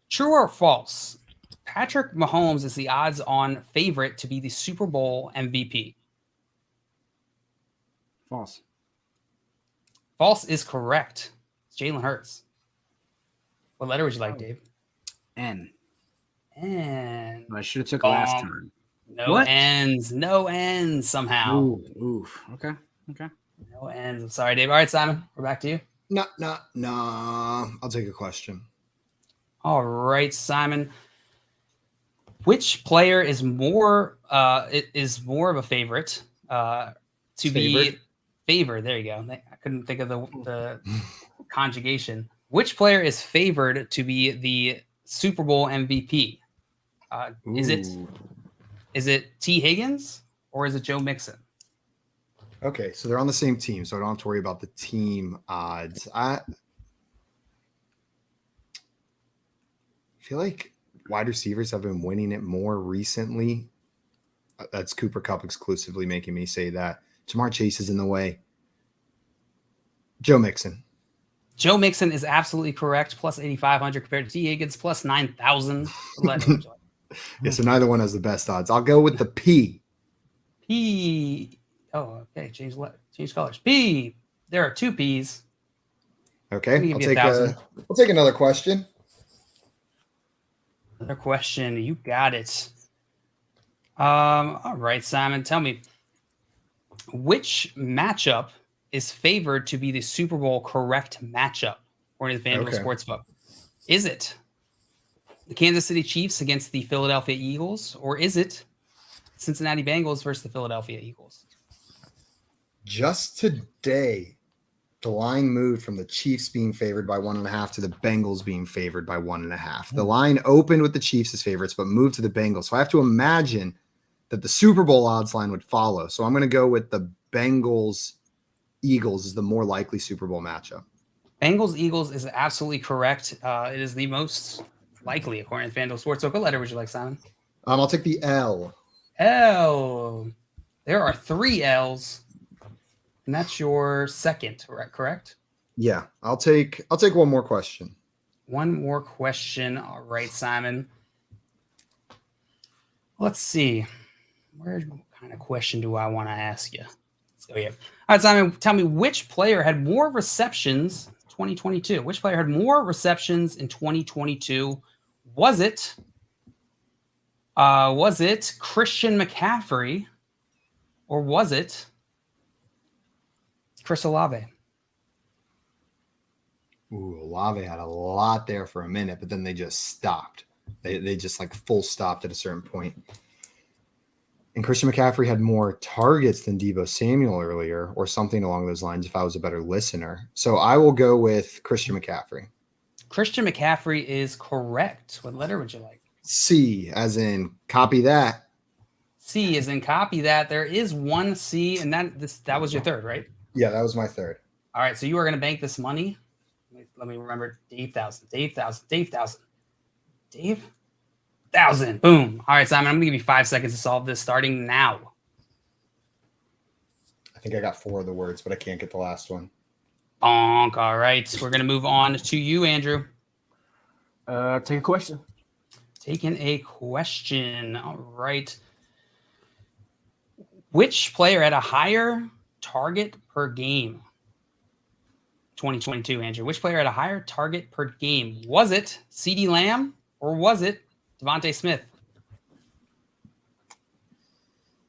[SPEAKER 2] True or false? Patrick Mahomes is the odds-on favorite to be the Super Bowl MVP.
[SPEAKER 3] False.
[SPEAKER 2] False is correct. It's Jalen Hurts. What letter would you like, Dave?
[SPEAKER 3] N.
[SPEAKER 2] And
[SPEAKER 3] I should have took it last
[SPEAKER 2] Wrong.
[SPEAKER 3] time.
[SPEAKER 2] no
[SPEAKER 3] What?
[SPEAKER 2] ends. No ends somehow.
[SPEAKER 3] Oof. Okay.
[SPEAKER 2] No ends. I'm sorry, Dave. All right, Simon, we're back to you.
[SPEAKER 1] No. I'll take a question.
[SPEAKER 2] All right, Simon. Which player is more of a favorite to be favored? There you go. I couldn't think of the conjugation. Which player is favored to be the Super Bowl MVP? Is it T. Higgins or is it Joe Mixon?
[SPEAKER 1] Okay, so they're on the same team, so I don't have to worry about the team odds. I feel like wide receivers have been winning it more recently. That's Cooper Kupp exclusively making me say that. Jamar Chase is in the way. Joe Mixon.
[SPEAKER 2] Joe Mixon is absolutely correct. Plus 8,500 compared to T. Higgins. Plus 9,000.
[SPEAKER 1] Yeah, so neither one has the best odds. I'll go with the P.
[SPEAKER 2] P. Oh, okay. Change colors. P. There are two P's.
[SPEAKER 1] Okay,
[SPEAKER 2] Give
[SPEAKER 1] I'll
[SPEAKER 2] you
[SPEAKER 1] take
[SPEAKER 2] 1,000.
[SPEAKER 1] I'll take another question.
[SPEAKER 2] Another question. You got it. All right, Simon. Tell me, which matchup is favored to be the Super Bowl correct matchup according to the FanDuel
[SPEAKER 1] Okay.
[SPEAKER 2] Sportsbook? Is it the Kansas City Chiefs against the Philadelphia Eagles, or is it Cincinnati Bengals versus the Philadelphia Eagles?
[SPEAKER 1] Just today, the line moved from the Chiefs being favored by 1.5 to the Bengals being favored by 1.5. The line opened with the Chiefs as favorites, but moved to the Bengals. So I have to imagine that the Super Bowl odds line would follow. So I'm going to go with the Bengals Eagles is the more likely Super Bowl matchup.
[SPEAKER 2] Bengals Eagles is absolutely correct. It is the most likely according to FanDuel Sportsbook. What letter would you like, Simon?
[SPEAKER 1] I'll take the L.
[SPEAKER 2] L. There are 3 L's, and that's your second, correct?
[SPEAKER 1] Yeah, I'll take one more question.
[SPEAKER 2] One more question. All right, Simon. Let's see. What kind of question do I want to ask you? Let's go here. All right, Simon, tell me which player had more receptions 2022? Which player had more receptions in 2022? Was it Christian McCaffrey, or was it Chris Olave?
[SPEAKER 1] Ooh, Olave had a lot there for a minute, but then they just stopped. They just like full stopped at a certain point. And Christian McCaffrey had more targets than Deebo Samuel earlier, or something along those lines if I was a better listener. So I will go with Christian McCaffrey.
[SPEAKER 2] Christian McCaffrey is correct. What letter would you like?
[SPEAKER 1] C, as in copy that.
[SPEAKER 2] C is in copy that. There is one C, and that was your third, right?
[SPEAKER 1] Yeah, that was my third.
[SPEAKER 2] All right, so you are going to bank this money. Let me remember. Dave Thousand. Boom. All right, Simon, I'm going to give you 5 seconds to solve this starting now.
[SPEAKER 1] I think I got 4 of the words, but I can't get the last one.
[SPEAKER 2] Bonk. All right, we're going to move on to you, Andrew.
[SPEAKER 4] Take a question.
[SPEAKER 2] Taking a question. All right. Which player had a higher target per game? 2022, Andrew. Which player had a higher target per game? Was it CeeDee Lamb or was it Devontae Smith?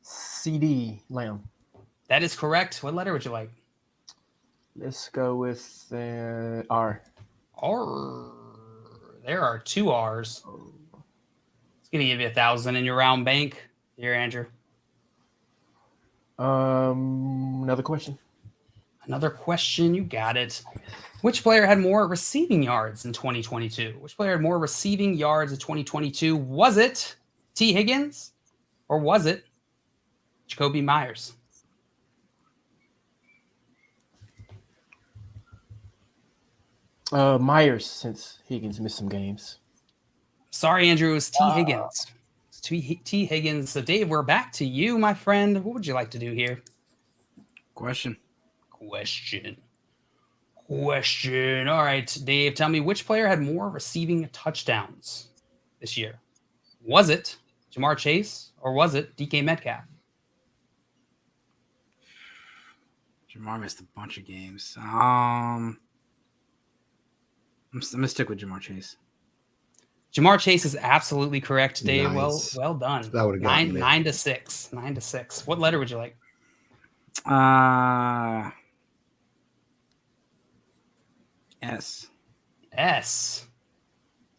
[SPEAKER 4] CeeDee Lamb.
[SPEAKER 2] That is correct. What letter would you like?
[SPEAKER 4] Let's go with R.
[SPEAKER 2] R. There are 2 R's. It's going to give you 1,000 in your round bank here, Andrew.
[SPEAKER 4] Another question.
[SPEAKER 2] Another question. You got it. Which player had more receiving yards in 2022? Which player had more receiving yards in 2022? Was it T. Higgins or was it Jacoby Myers?
[SPEAKER 4] Myers, since Higgins missed some games.
[SPEAKER 2] Sorry, Andrew. It was T. Higgins. It's T. Higgins. So, Dave, we're back to you, my friend. What would you like to do here?
[SPEAKER 3] Question.
[SPEAKER 2] All right, Dave, tell me which player had more receiving touchdowns this year? Was it Jamar Chase or was it DK Metcalf?
[SPEAKER 3] Jamar missed a bunch of games. I'm gonna stick with Jamar Chase.
[SPEAKER 2] Jamar Chase is absolutely correct, Dave.
[SPEAKER 1] Nice.
[SPEAKER 2] Well done.
[SPEAKER 1] That would have gotten me.
[SPEAKER 2] 9 to 6. 9 to 6. What letter would you like?
[SPEAKER 3] S.
[SPEAKER 2] S.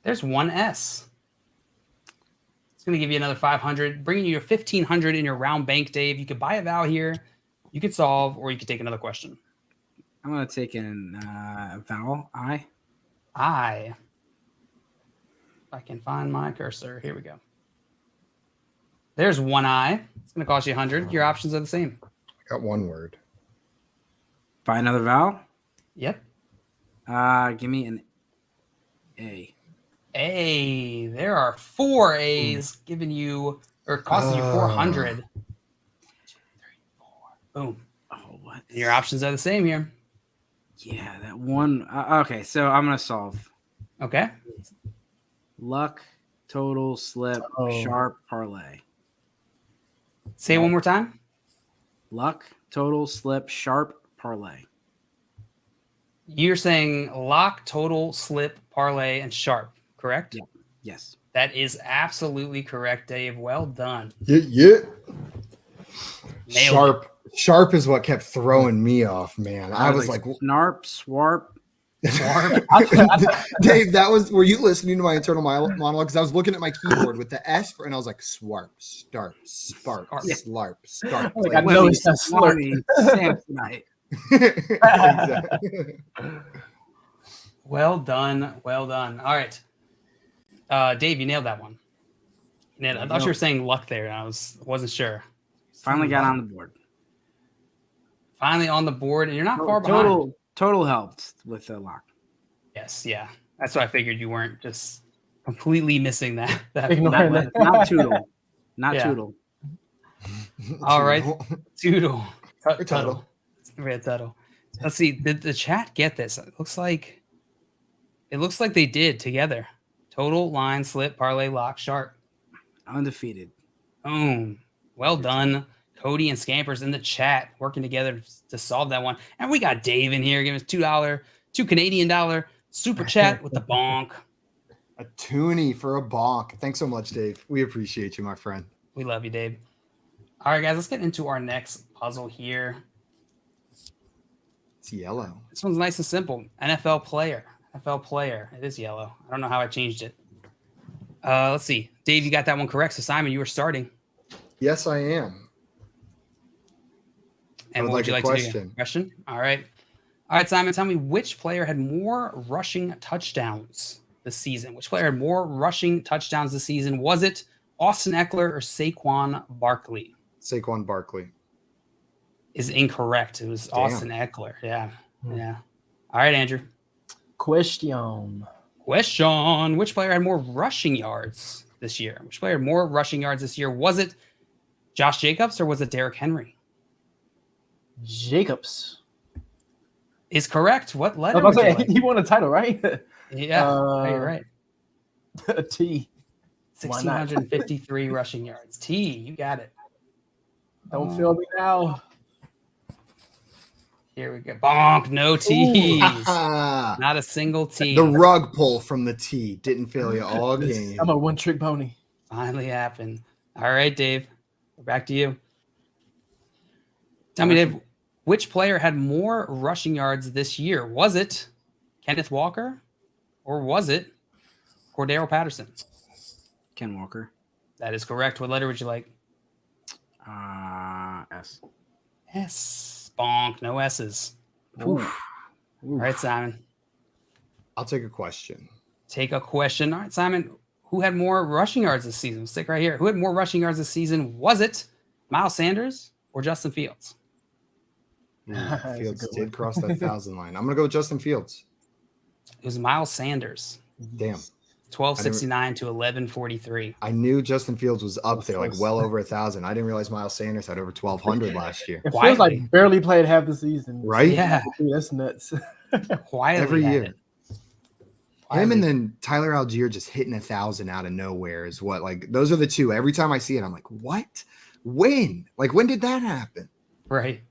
[SPEAKER 2] There's one S. It's going to give you another 500, bringing you your 1,500 in your round bank, Dave. You could buy a vowel here, you could solve, or you could take another question.
[SPEAKER 3] I'm going to take an vowel, I.
[SPEAKER 2] If I can find my cursor. Here we go. There's one I. It's going to cost you 100. Your options are the same.
[SPEAKER 1] I got one word.
[SPEAKER 3] Buy another vowel?
[SPEAKER 2] Yep.
[SPEAKER 3] Give me an A.
[SPEAKER 2] A. There are 4 A's giving you, or costing you 400. 1, 2, 3, 4. Boom.
[SPEAKER 3] Oh, what?
[SPEAKER 2] And your options are the same here.
[SPEAKER 3] Yeah, that one. Okay, so I'm going to solve.
[SPEAKER 2] Okay.
[SPEAKER 3] Luck, total, slip, sharp, parlay.
[SPEAKER 2] Say it one more time.
[SPEAKER 3] Luck, total, slip, sharp, parlay.
[SPEAKER 2] You're saying lock, total, slip, parlay, and sharp, correct?
[SPEAKER 3] Yeah. Yes.
[SPEAKER 2] That is absolutely correct, Dave. Well done.
[SPEAKER 1] Yeah.
[SPEAKER 2] Nailed
[SPEAKER 1] Sharp is what kept throwing me off, man. I was like,
[SPEAKER 3] snarp, swarp.
[SPEAKER 1] Dave, were you listening to my internal monologue? Because I was looking at my keyboard with the S, and I was like, swarp, starp, sparp, slarp, starp.
[SPEAKER 4] Like, I know it's not slurp.
[SPEAKER 3] Samsonite.
[SPEAKER 1] Exactly.
[SPEAKER 2] Well done. Well done. All right. Dave, you nailed that one. I thought you were saying luck there, and I wasn't sure.
[SPEAKER 3] Finally got on the board.
[SPEAKER 2] Finally on the board, and you're not far behind.
[SPEAKER 3] Total helped with the lock.
[SPEAKER 2] Yes, yeah. That's why I figured you weren't just completely missing that.
[SPEAKER 4] Ignoring that.
[SPEAKER 3] Not Toodle. Not
[SPEAKER 2] Yeah.
[SPEAKER 3] Toodle.
[SPEAKER 2] All right. Toodle.
[SPEAKER 1] Tuttle.
[SPEAKER 2] Red Tuttle. Let's see. Did the chat get this? It looks like they did together. Total, line, slip, parlay, lock, sharp.
[SPEAKER 3] Undefeated.
[SPEAKER 2] Boom. Well done. Cody and Scampers in the chat working together to solve that one. And we got Dave in here giving us $2 Canadian super chat with the bonk.
[SPEAKER 1] A toonie for a bonk. Thanks so much, Dave. We appreciate you, my friend.
[SPEAKER 2] We love you, Dave. All right, guys, let's get into our next puzzle here.
[SPEAKER 1] It's yellow.
[SPEAKER 2] This one's nice and simple. NFL player. It is yellow. I don't know how I changed it. Let's see. Dave, you got that one correct. So, Simon, you were starting.
[SPEAKER 1] Yes, I am.
[SPEAKER 2] And what would you like to do? Question? All right. All right, Simon, tell me which player had more rushing touchdowns this season? Which player had more rushing touchdowns this season? Was it Austin Eckler or Saquon Barkley?
[SPEAKER 1] Saquon Barkley.
[SPEAKER 2] Is incorrect. It was
[SPEAKER 1] Damn.
[SPEAKER 2] Austin Eckler. Yeah. Yeah. All right, Andrew.
[SPEAKER 4] Question.
[SPEAKER 2] Which player had more rushing yards this year? Which player had more rushing yards this year? Was it Josh Jacobs or was it Derrick Henry?
[SPEAKER 4] Jacobs.
[SPEAKER 2] Is correct. What letter?
[SPEAKER 4] I was about to say, he won a title, right?
[SPEAKER 2] Yeah, you're right.
[SPEAKER 4] A T.
[SPEAKER 2] 1,653 rushing yards. T, you got it.
[SPEAKER 4] Don't feel me now.
[SPEAKER 2] Here we go. Bonk, no T's.
[SPEAKER 1] Ah,
[SPEAKER 2] Not a single T.
[SPEAKER 1] the rug pull from the T didn't fail you all game.
[SPEAKER 4] I'm a one-trick pony.
[SPEAKER 2] Finally happened. All right, Dave. We're back to you. Tell me, Dave, which player had more rushing yards this year? Was it Kenneth Walker or was it Cordero Patterson?
[SPEAKER 3] Ken Walker.
[SPEAKER 2] That is correct. What letter would you like?
[SPEAKER 3] S.
[SPEAKER 2] S. Bonk. No S's.
[SPEAKER 3] Oof.
[SPEAKER 2] All right, Simon.
[SPEAKER 1] I'll take a question.
[SPEAKER 2] Take a question. All right, Simon. Who had more rushing yards this season? Stick right here. Who had more rushing yards this season? Was it Miles Sanders or Justin Fields?
[SPEAKER 1] Fields did cross that 1,000 line. I'm going to go with Justin Fields.
[SPEAKER 2] It was Miles Sanders.
[SPEAKER 1] Damn.
[SPEAKER 2] 1269 to 1143.
[SPEAKER 1] I knew Justin Fields was up there, like well over 1,000. I didn't realize Miles Sanders had over 1,200 last year.
[SPEAKER 4] It feels like barely played half the season.
[SPEAKER 1] Right?
[SPEAKER 2] Yeah.
[SPEAKER 4] Dude, that's nuts.
[SPEAKER 2] Quietly
[SPEAKER 1] Every
[SPEAKER 2] had
[SPEAKER 1] year.
[SPEAKER 2] it.
[SPEAKER 1] Him and then Tyler Algier just hitting 1,000 out of nowhere is what, like, those are the two. Every time I see it, I'm like, what? When? Like, when did that happen?
[SPEAKER 2] Right.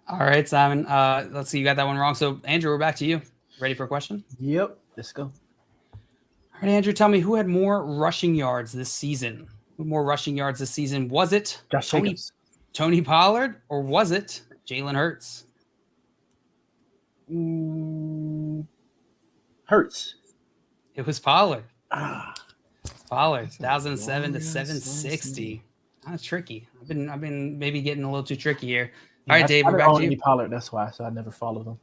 [SPEAKER 2] All right, Simon. Let's see. You got that one wrong. So, Andrew, we're back to you. Ready for a question?
[SPEAKER 4] Yep. Let's go.
[SPEAKER 2] All right, Andrew, tell me who had more rushing yards this season? Who had more rushing yards this season? Was it
[SPEAKER 4] Josh Jacobs.
[SPEAKER 2] Tony Pollard or was it Jalen Hurts?
[SPEAKER 4] Hurts.
[SPEAKER 2] It was Pollard. Pollard, 1,007 to 760. That's tricky. I've been maybe getting a little too tricky here. All right, Dave, we're back to you.
[SPEAKER 4] Pollard, that's why. So I never followed him.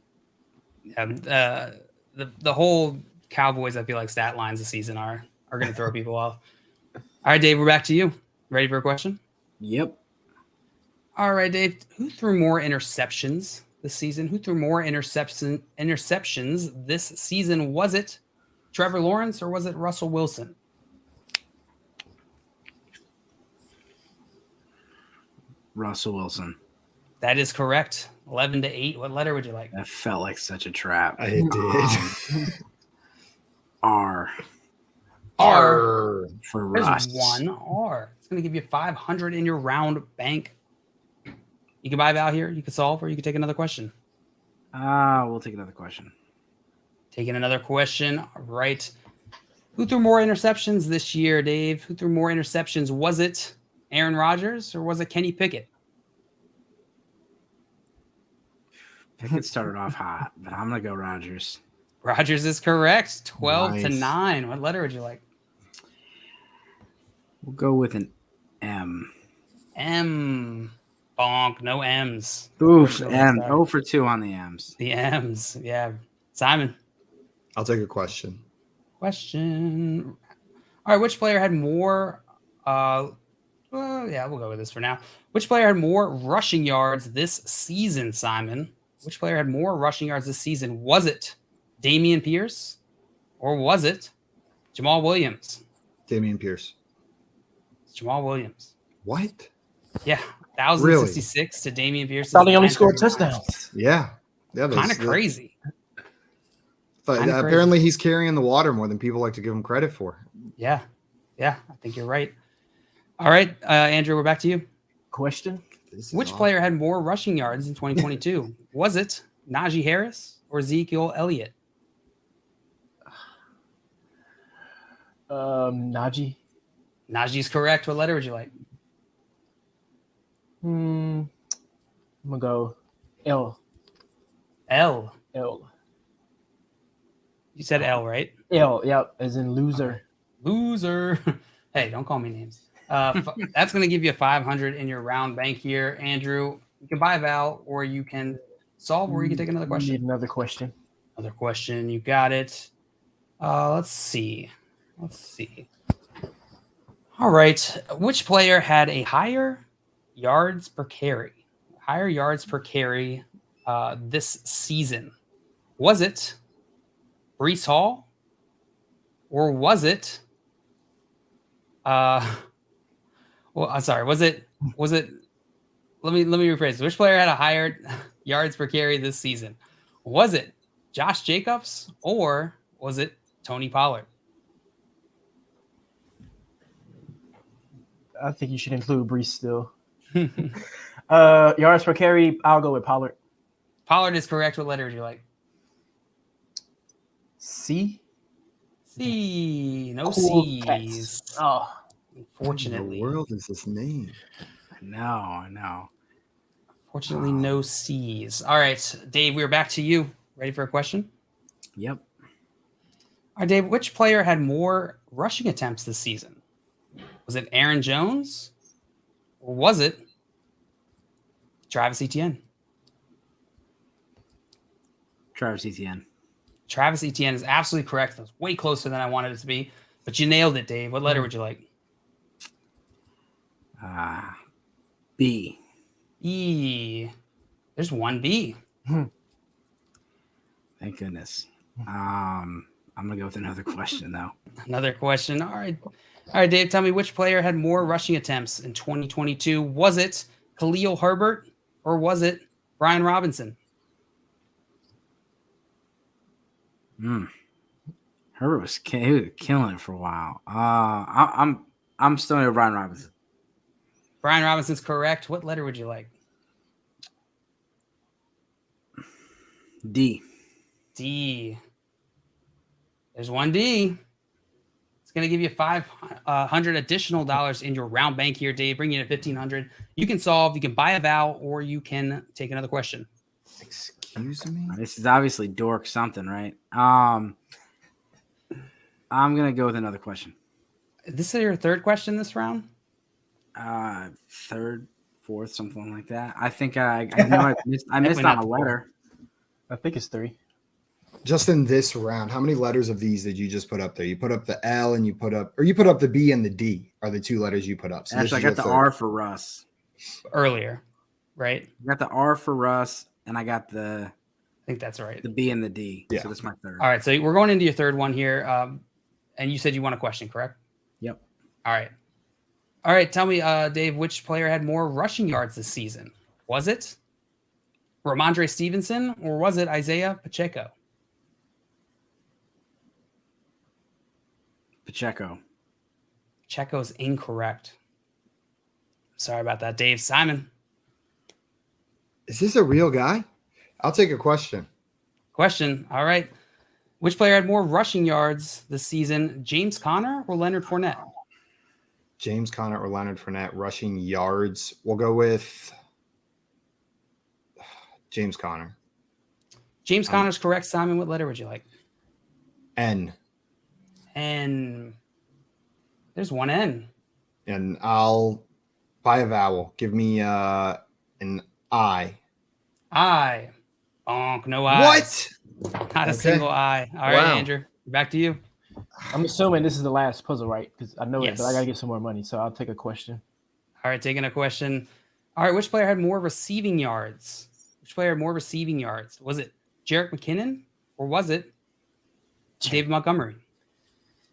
[SPEAKER 2] The whole Cowboys, I feel like stat lines this season are going to throw people off. All right, Dave, we're back to you. Ready for a question?
[SPEAKER 3] Yep.
[SPEAKER 2] All right, Dave. Who threw more interceptions this season? Who threw more interceptions this season? Was it Trevor Lawrence or was it Russell Wilson?
[SPEAKER 3] Russell Wilson.
[SPEAKER 2] That is correct. 11 to 8. What letter would you like?
[SPEAKER 3] That felt like such a trap.
[SPEAKER 1] It did.
[SPEAKER 3] R.
[SPEAKER 2] R.
[SPEAKER 3] For
[SPEAKER 2] There's
[SPEAKER 3] Russ.
[SPEAKER 2] one R. It's going to give you 500 in your round bank. You can buy out here. You can solve, or you can take another question.
[SPEAKER 3] We'll take another question.
[SPEAKER 2] Taking another question. All right. Who threw more interceptions this year, Dave? Who threw more interceptions? Was it Aaron Rodgers or was it Kenny Pickett?
[SPEAKER 3] Pickett started off hot, but I'm gonna go Rodgers.
[SPEAKER 2] Rodgers is correct. 12-9.
[SPEAKER 1] Nice.
[SPEAKER 2] What letter would you like?
[SPEAKER 3] We'll go with an M.
[SPEAKER 2] M. Bonk. No M's.
[SPEAKER 3] Oof,
[SPEAKER 2] Really
[SPEAKER 3] M.
[SPEAKER 2] sorry.
[SPEAKER 3] 0 for 2 on the M's.
[SPEAKER 2] The M's. Yeah. Simon.
[SPEAKER 1] I'll take a question.
[SPEAKER 2] Question. All right. Which player had more? Well, yeah, we'll go with this for now. Which player had more rushing yards this season, Simon? Which player had more rushing yards this season? Was it Dameon Pierce or was it Jamal Williams?
[SPEAKER 1] Dameon Pierce.
[SPEAKER 2] It's Jamal Williams.
[SPEAKER 1] What?
[SPEAKER 2] Yeah. 1,066 to Dameon Pierce.
[SPEAKER 4] Thought he only scored touchdowns.
[SPEAKER 1] Yeah. Yeah.
[SPEAKER 2] Kind of crazy.
[SPEAKER 1] But
[SPEAKER 2] Kinda crazy.
[SPEAKER 1] apparently he's carrying the water more than people like to give him credit for.
[SPEAKER 2] Yeah. Yeah. I think you're right. All right. Andrew, we're back to you.
[SPEAKER 4] Question.
[SPEAKER 2] Which player had more rushing yards in 2022? Was it Najee Harris or Ezekiel Elliott?
[SPEAKER 4] Najee.
[SPEAKER 2] Najee's correct. What letter would you like?
[SPEAKER 4] I'm gonna go L.
[SPEAKER 2] L.
[SPEAKER 4] L.
[SPEAKER 2] You said L, right?
[SPEAKER 4] L. Yep. As in loser.
[SPEAKER 2] Loser. Hey, don't call me names. That's going to give you a 500 in your round bank here, Andrew. You can buy Val, or you can solve, or you can take another question.
[SPEAKER 4] Need another question.
[SPEAKER 2] Another question. You got it. Let's see. All right. Which player had a higher yards per carry? This season? Was it Breece Hall, or was it? Well, I'm sorry. Was it? Let me rephrase. Which player had a higher yards per carry this season? Was it Josh Jacobs or was it Tony Pollard?
[SPEAKER 4] I think you should include Breece still. Yards per carry, I'll go with Pollard.
[SPEAKER 2] Pollard is correct. What letter would you like?
[SPEAKER 4] C.
[SPEAKER 2] C. No
[SPEAKER 4] Cool
[SPEAKER 2] C's.
[SPEAKER 4] Cats. Oh,
[SPEAKER 2] Unfortunately.
[SPEAKER 1] What in the world is this name?
[SPEAKER 3] I know.
[SPEAKER 2] Fortunately, no C's. All right, Dave, we're back to you. Ready for a question?
[SPEAKER 3] Yep.
[SPEAKER 2] All right, Dave, which player had more rushing attempts this season? Was it Aaron Jones or was it Travis Etienne?
[SPEAKER 3] Travis Etienne.
[SPEAKER 2] Travis Etienne is absolutely correct. That was way closer than I wanted it to be, but you nailed it, Dave. What letter would you like?
[SPEAKER 3] B.
[SPEAKER 2] E. There's one B.
[SPEAKER 3] Thank goodness. I'm gonna go with another question though.
[SPEAKER 2] Another question. All right, Dave. Tell me which player had more rushing attempts in 2022? Was it Khalil Herbert or was it Brian Robinson?
[SPEAKER 3] Herbert was killing it for a while. I'm still with Brian Robinson.
[SPEAKER 2] Brian Robinson's correct. What letter would you like?
[SPEAKER 3] D.
[SPEAKER 2] D. There's one D. It's going to give you $500 additional dollars in your round bank here, Dave. Bring you to $1,500. You can solve. You can buy a vowel, or you can take another question.
[SPEAKER 1] Excuse me?
[SPEAKER 3] This is obviously dork something, right? I'm gonna go with another question.
[SPEAKER 2] This is your third question this round?
[SPEAKER 3] Third, fourth, something like that. I think I know I missed on a letter.
[SPEAKER 4] I think it's 3.
[SPEAKER 1] Just in this round, how many letters of these did you just put up there? You put up the L and you put up the B and the D are the 2 letters you put up. So
[SPEAKER 3] Actually, I got the R for Russ.
[SPEAKER 2] Earlier, right?
[SPEAKER 3] I got the R for Russ, and I got I
[SPEAKER 2] think that's right.
[SPEAKER 3] The B and the D.
[SPEAKER 1] Yeah.
[SPEAKER 3] So that's my third.
[SPEAKER 2] All right, so we're going into your third one here. And you said you want a question, correct?
[SPEAKER 3] Yep.
[SPEAKER 2] All right. Tell me, Dave, which player had more rushing yards this season? Was it Ramondre Stevenson or was it Isaiah Pacheco? Pacheco's incorrect. Sorry about that, Dave. Simon.
[SPEAKER 1] Is this a real guy? I'll take a question.
[SPEAKER 2] Question. All right. Which player had more rushing yards this season? James Conner or Leonard Fournette?
[SPEAKER 1] James Conner or Leonard Fournette rushing yards. We'll go with James Conner.
[SPEAKER 2] James Connor's correct. Simon, what letter would you like?
[SPEAKER 1] N.
[SPEAKER 2] N. There's one N.
[SPEAKER 1] And I'll buy a vowel. Give me an I.
[SPEAKER 2] I. Bonk. No I.
[SPEAKER 1] What?
[SPEAKER 2] Not a single I. All right,
[SPEAKER 1] Wow.
[SPEAKER 2] Andrew. Back to you.
[SPEAKER 4] I'm assuming this is the last puzzle, right? Because I know it, but I
[SPEAKER 2] Yes.
[SPEAKER 4] gotta get some more money, so I'll take a question.
[SPEAKER 2] All right, taking a question. All right, which player had more receiving yards? Which player had more receiving yards? Was it Jerick McKinnon or was it David Montgomery?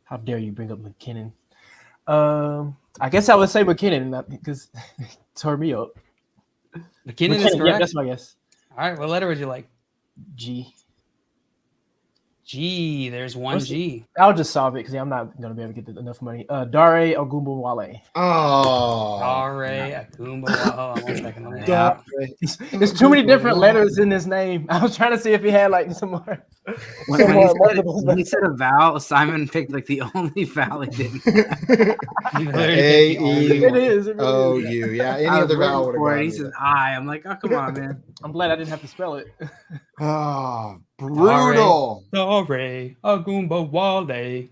[SPEAKER 4] How dare you bring up McKinnon? I guess I would say McKinnon because it tore me up.
[SPEAKER 2] McKinnon is
[SPEAKER 4] McKinnon,
[SPEAKER 2] correct.
[SPEAKER 4] yeah, that's my guess.
[SPEAKER 2] All right, what letter would you like?
[SPEAKER 4] G.
[SPEAKER 2] G. There's one
[SPEAKER 4] What's
[SPEAKER 2] G.
[SPEAKER 4] I'll just solve it because I'm not gonna be able to get enough money. Dare Ogunbowale.
[SPEAKER 1] Oh.
[SPEAKER 2] All right, Akumba. Hold on 1 second. Let me
[SPEAKER 1] Dare.
[SPEAKER 4] There's too many different letters in his name. I was trying to see if he had like some more.
[SPEAKER 3] When he said a vowel, Simon picked like the only vowel he didn't.
[SPEAKER 1] A, E,
[SPEAKER 4] It is. It really
[SPEAKER 1] O,
[SPEAKER 4] is.
[SPEAKER 1] U. Yeah,
[SPEAKER 3] I
[SPEAKER 1] any
[SPEAKER 3] was
[SPEAKER 1] other vowel would
[SPEAKER 3] waiting for it.
[SPEAKER 1] have
[SPEAKER 3] He
[SPEAKER 1] gone.
[SPEAKER 3] says I. I'm like, oh come on, man.
[SPEAKER 4] I'm glad I didn't have to spell it.
[SPEAKER 1] Oh, brutal.
[SPEAKER 2] Sorry, Agumba Wale.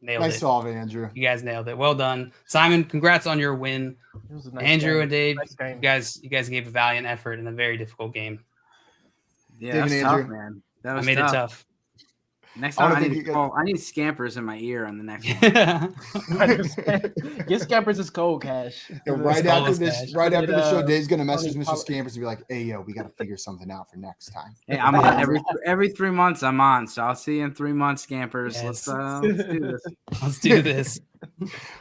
[SPEAKER 2] Nailed
[SPEAKER 1] Nice
[SPEAKER 2] it.
[SPEAKER 1] solve, Andrew.
[SPEAKER 2] You guys nailed it. Well done, Simon. Congrats on your win.
[SPEAKER 4] It was a nice
[SPEAKER 2] Andrew
[SPEAKER 4] game.
[SPEAKER 2] and Dave,
[SPEAKER 4] Nice game.
[SPEAKER 2] you guys gave a valiant effort in a very difficult game.
[SPEAKER 3] Yeah, that was
[SPEAKER 1] David
[SPEAKER 3] tough,
[SPEAKER 1] Andrew.
[SPEAKER 3] man. That
[SPEAKER 2] I
[SPEAKER 3] was
[SPEAKER 2] made
[SPEAKER 3] tough.
[SPEAKER 2] it tough.
[SPEAKER 3] Next
[SPEAKER 1] I
[SPEAKER 3] time
[SPEAKER 1] wanna
[SPEAKER 3] I
[SPEAKER 1] think
[SPEAKER 3] need
[SPEAKER 1] you
[SPEAKER 3] I need scampers in my ear on the next one.
[SPEAKER 4] Get Scampers his cold cash.
[SPEAKER 1] Yeah, right
[SPEAKER 2] Let's call
[SPEAKER 1] after
[SPEAKER 2] this
[SPEAKER 1] this,
[SPEAKER 2] guy.
[SPEAKER 1] right after the show, Dave's gonna message
[SPEAKER 4] Tony
[SPEAKER 1] Mr.
[SPEAKER 4] Pollard.
[SPEAKER 1] Scampers and be like, "Hey, yo, we got to figure something out for next time."
[SPEAKER 3] Hey, I'm on every 3 months. I'm on, so I'll see you in 3 months, scampers.
[SPEAKER 2] Yes.
[SPEAKER 3] Let's do this.
[SPEAKER 2] Let's do this.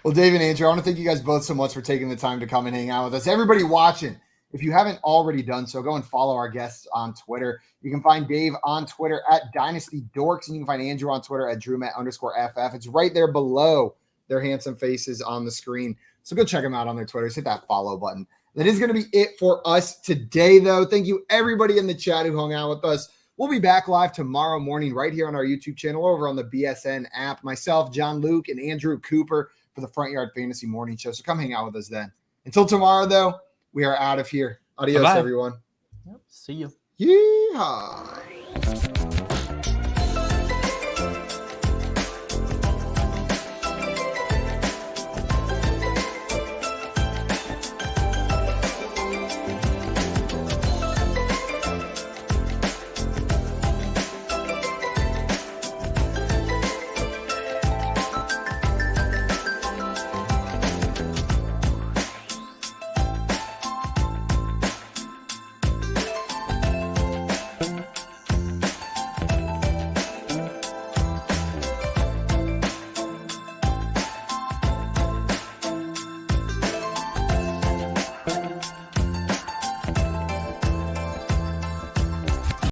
[SPEAKER 1] Well, Dave and Andrew, I want to thank you guys both so much for taking the time to come and hang out with us. Everybody watching, if you haven't already done so, go and follow our guests on Twitter. You can find Dave on Twitter at Dynasty Dorks, and you can find Andrew on Twitter at DrewMatt_FF. It's right there below their handsome faces on the screen. So go check them out on their Twitters. Hit that follow button. That is going to be it for us today, though. Thank you, everybody in the chat who hung out with us. We'll be back live tomorrow morning right here on our YouTube channel over on the BSN app. Myself, John Luke, and Andrew Cooper for the Front Yard Fantasy Morning Show. So come hang out with us then. Until tomorrow, though, we are out of here. Adios,
[SPEAKER 2] Bye-bye.
[SPEAKER 1] everyone.
[SPEAKER 4] Yep. See you.
[SPEAKER 1] Yeehaw.